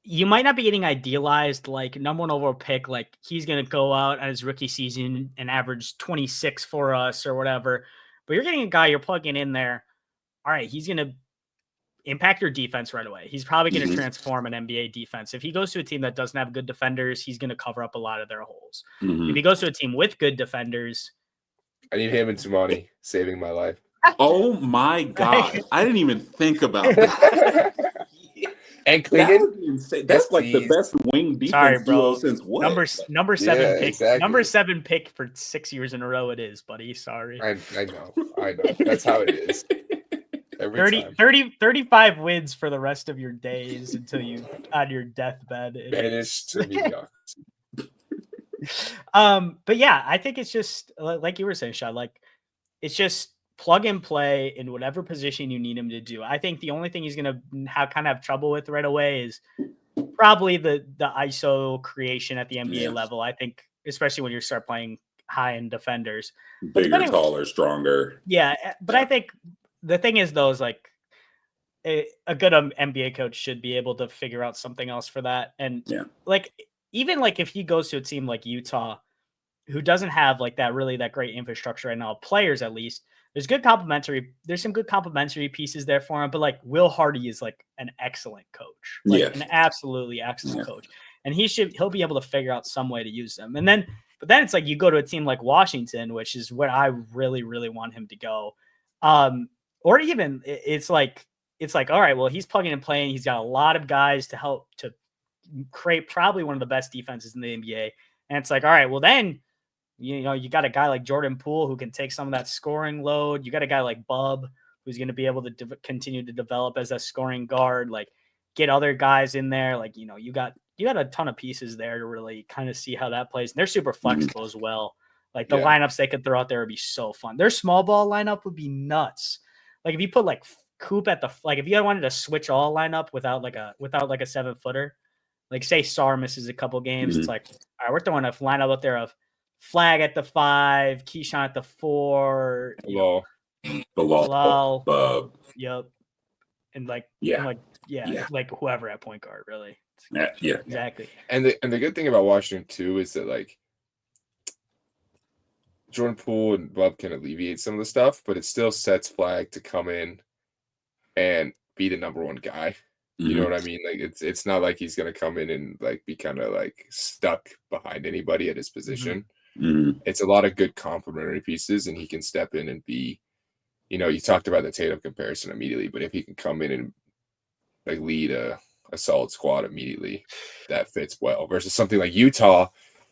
you might not be getting idealized like number 1 overall pick, like he's going to go out on his rookie season and average 26 for us or whatever. But you're getting a guy you're plugging in there. All right, he's going to impact your defense right away. He's probably going to transform an NBA defense. If he goes to a team that doesn't have good defenders, he's going to cover up a lot of their holes. If he goes to a team with good defenders, I need him and Tumani saving my life. Oh my God. I didn't even think about that. And Clegan, that's like the best wing defense duo since what? Number 7 pick. Exactly. Number 7 pick for 6 years in a row. It is, buddy. Sorry. I know. That's how it is. 35 wins for the rest of your days until you on your deathbed. Banished to mediocrity. But yeah, I think it's just like you were saying, Shad. Like, it's just plug and play in whatever position you need him to do. I think the only thing he's going to have trouble with right away is probably the ISO creation at the NBA level. I think, especially when you start playing high-end defenders. Bigger, taller, stronger. Yeah, but I think the thing is, though, is like a good NBA coach should be able to figure out something else for that. And like, even like if he goes to a team like Utah, who doesn't have like that great infrastructure right now, players at least, there's some good complementary pieces there for him. But like Will Hardy is like an excellent coach, like an absolutely excellent coach. And he'll be able to figure out some way to use them. But then it's like you go to a team like Washington, which is where I really, really want him to go. Or even it's like, all right, well, he's plugging and playing. He's got a lot of guys to help to create probably one of the best defenses in the NBA. And it's like, all right, well, then, you got a guy like Jordan Poole who can take some of that scoring load. You got a guy like Bub who's going to be able to continue to develop as a scoring guard, like get other guys in there. Like, you got a ton of pieces there to really kind of see how that plays. And they're super flexible as well. Like the lineups they could throw out there would be so fun. Their small ball lineup would be nuts. Like if you put like Coop at if you wanted to switch all lineup without like a 7-footer, like say Sarr misses a couple games, it's like, all right, we're throwing a lineup up there of Flagg at the 5, Keyshawn at the 4, Bilal. Yep. And like whoever at point guard, really. Yeah. Exactly. And the good thing about Washington too is that like Jordan Poole and Bub can alleviate some of the stuff, but it still sets Flagg to come in and be the number 1 guy. You know what I mean? Like it's not like he's gonna come in and like be kind of like stuck behind anybody at his position. It's a lot of good complementary pieces, and he can step in and be, you talked about the Tatum comparison immediately, but if he can come in and like lead a solid squad immediately, that fits well. Versus something like Utah,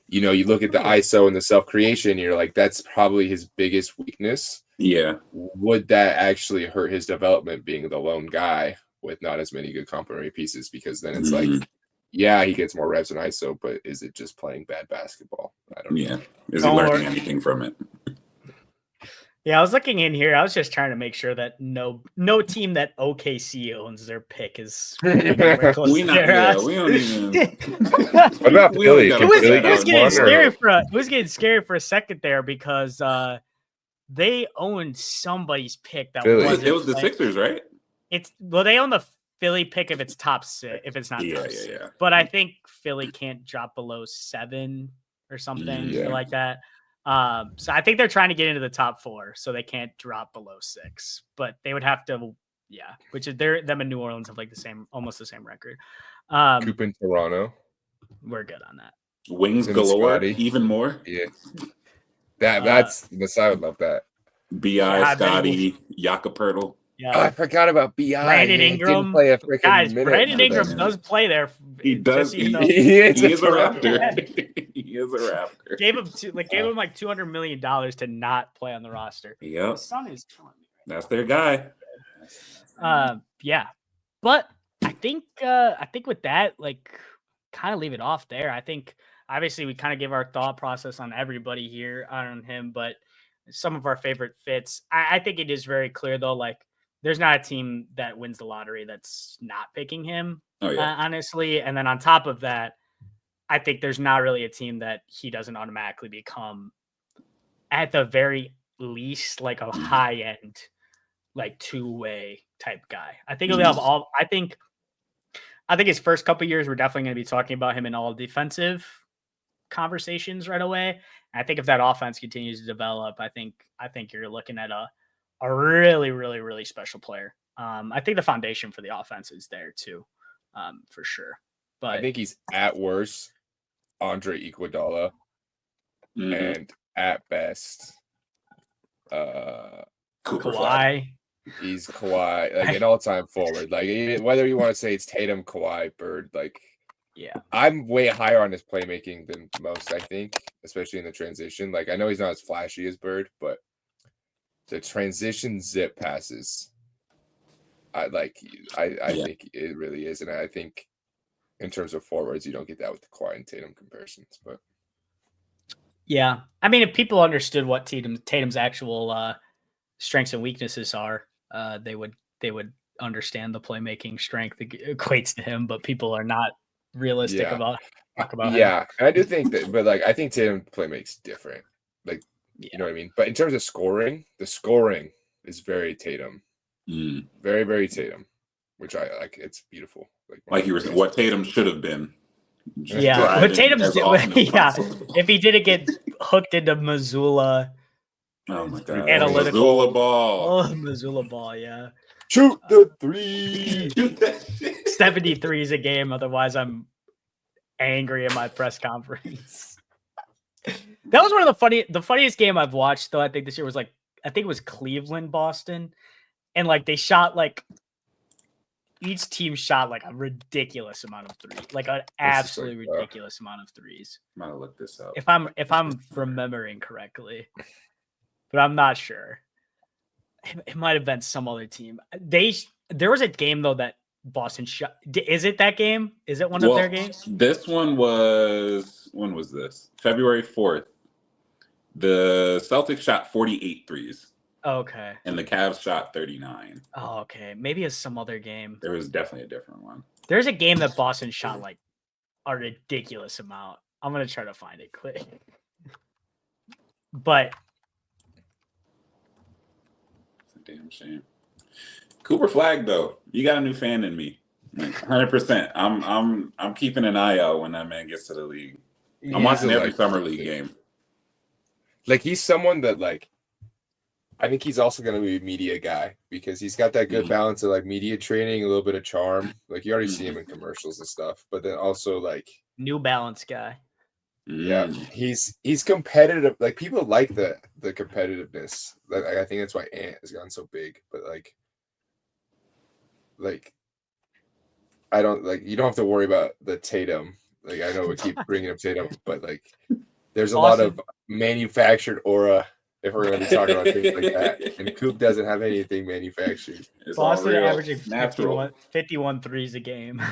you look at the ISO and the self creation, you're like, that's probably his biggest weakness. Yeah. Would that actually hurt his development being the lone guy with not as many good complementary pieces? Because then it's like, yeah, he gets more reps in ISO, but is it just playing bad basketball? I don't know. Yeah. Is he learning anything from it? Yeah, I was looking in here. I was just trying to make sure that no team that OKC owns their pick is anywhere close to their ass. We don't even. What about Philly? It was getting scary for a second there because they owned somebody's pick that wasn't. It was the Sixers, right? They own the Philly pick if it's top 6, if it's not top 6. Yeah. But I think Philly can't drop below 7 or something like that. So I think they're trying to get into the top 4, so they can't drop below 6. But they would have to, which is them and New Orleans have like almost the same record. Coop in Toronto. We're good on that. Wings galore, even more. Yeah, that's I would love that. B.I. Scotty, Yakapurtle. Yeah, I forgot about B.I. Brandon Ingram. Play a minute. Brandon Ingram does play there. He does. He is a Raptor. He is a Raptor. Gave him like $200 million to not play on the roster. Yep. The Sun is killing me. That's their guy. Yeah, but I think with that, like, kind of leave it off there. I think obviously we kind of give our thought process on everybody here on him, but some of our favorite fits. I think it is very clear though, like, there's not a team that wins the lottery that's not picking him, honestly. And then on top of that, I think there's not really a team that he doesn't automatically become, at the very least, like a high end, like two-way type guy. I think he'll have all. I think his first couple years, we're definitely going to be talking about him in all defensive conversations right away. And I think if that offense continues to develop, I think you're looking at a really, really, really special player. I think the foundation for the offense is there too, for sure. But I think he's at worst Andre Iguodala, and at best Kawhi. He's Kawhi, like an all-time forward. Like, whether you want to say it's Tatum, Kawhi, Bird, like, I'm way higher on his playmaking than most, I think, especially in the transition. Like, I know he's not as flashy as Bird, but the transition zip passes, I think it really is. And I think in terms of forwards, you don't get that with the Kawhi and Tatum comparisons. But yeah, I mean, if people understood what Tatum's actual strengths and weaknesses are, they would understand the playmaking strength equates to him. But people are not realistic about him. And I do think that, but like, I think Tatum play makes different. Like, you know what I mean? But in terms of scoring, the scoring is very Tatum. Very, very Tatum, which I like. It's beautiful. Like you were saying, what Tatum should have been. But Tatum's if he didn't get hooked into Missoula. Oh my god! Analytical Missoula ball. Oh, Missoula ball. Yeah. Shoot the three. Shoot that shit. 73s a game. Otherwise, I'm angry in my press conference. That was one of the funniest game I've watched, though. I think this year was it was Cleveland, Boston, and like they shot like each team shot like a ridiculous amount of threes, like an absolutely ridiculous amount of threes. I'm gonna look this up if I'm remembering correctly, but I'm not sure. It might have been some other team. There was a game though that Boston shot. Is it that game? Is it one of their games? This one was, when was this? February 4th. The Celtics shot 48 threes. Okay. And the Cavs shot 39. Oh, okay. Maybe it's some other game. There was definitely a different one. There's a game that Boston shot like a ridiculous amount. I'm going to try to find it quick. But it's a damn shame. Cooper Flagg, though, you got a new fan in me. 100%. I'm keeping an eye out when that man gets to the league. I'm watching every summer league game. Like, he's someone that, like, I think he's also going to be a media guy because he's got that good balance of like media training, a little bit of charm. Like, you already see him in commercials and stuff, but then also like New Balance guy. Yeah, he's competitive. Like, people like the competitiveness. Like, I think that's why Ant has gotten so big. But like I don't like, you don't have to worry about the Tatum. Like, I know we keep bringing up Tatum, but like there's a lot of manufactured aura if we're going to be talking about things like that. And Coop doesn't have anything manufactured. It's Boston all real, averaging natural. 51 threes a game.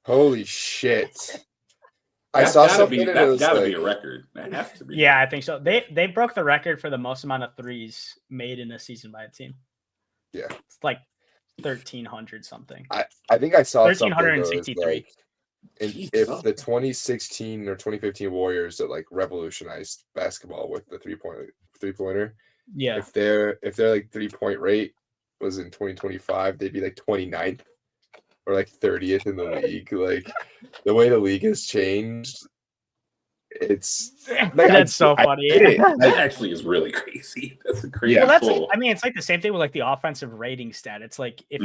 Holy shit. That's I saw gotta something be, and that's it was gotta like, be a record. That has to be. Yeah, I think so. They broke the record for the most amount of threes made in a season by a team. yeah. It's like 1,300 something. I think I saw something that was 1,363. like, if the 2016 or 2015 Warriors that like revolutionized basketball with the three-pointer, Yeah. if their like 3-point rate was in 2025, they'd be like 29th or like 30th in the league. Like the way the league has changed, it's like, that's so funny. That actually is really crazy. That's a crazy. Well, that's like, I mean, it's like the same thing with like the offensive rating stat. It's like if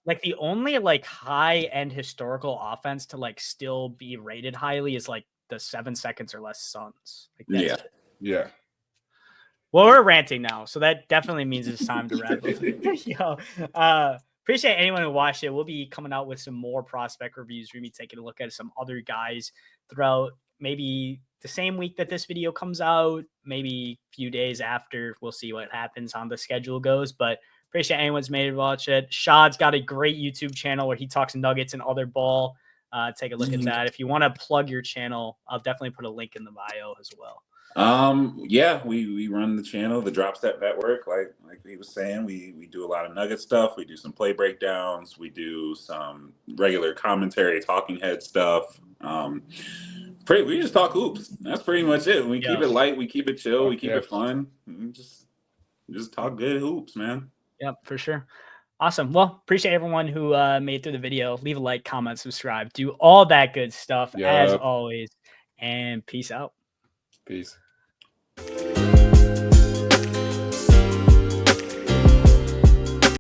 like the only like high end historical offense to like still be rated highly is like the 7 seconds or less Suns. Like, that's it. Yeah. Well, we're ranting now, so that definitely means it's time to wrap up. Appreciate anyone who watched it. We'll be coming out with some more prospect reviews. We're going to be taking a look at some other guys throughout maybe the same week that this video comes out, maybe a few days after. We'll see what happens on the schedule goes, but appreciate anyone's made it watch it. Shad's got a great YouTube channel where he talks Nuggets and other ball. Take a look at that. If you want to plug your channel, I'll definitely put a link in the bio as well. Yeah, we run the channel, the Drop Step Network. Like he was saying, we do a lot of Nugget stuff. We do some play breakdowns. We do some regular commentary, talking head stuff. We just talk hoops. That's pretty much it. We keep it light. We keep it chill. We keep it fun. Just talk good hoops, man. Yep, for sure. Awesome. Well, appreciate everyone who made it through the video. Leave a like, comment, subscribe, do all that good stuff as always. And peace out. Peace.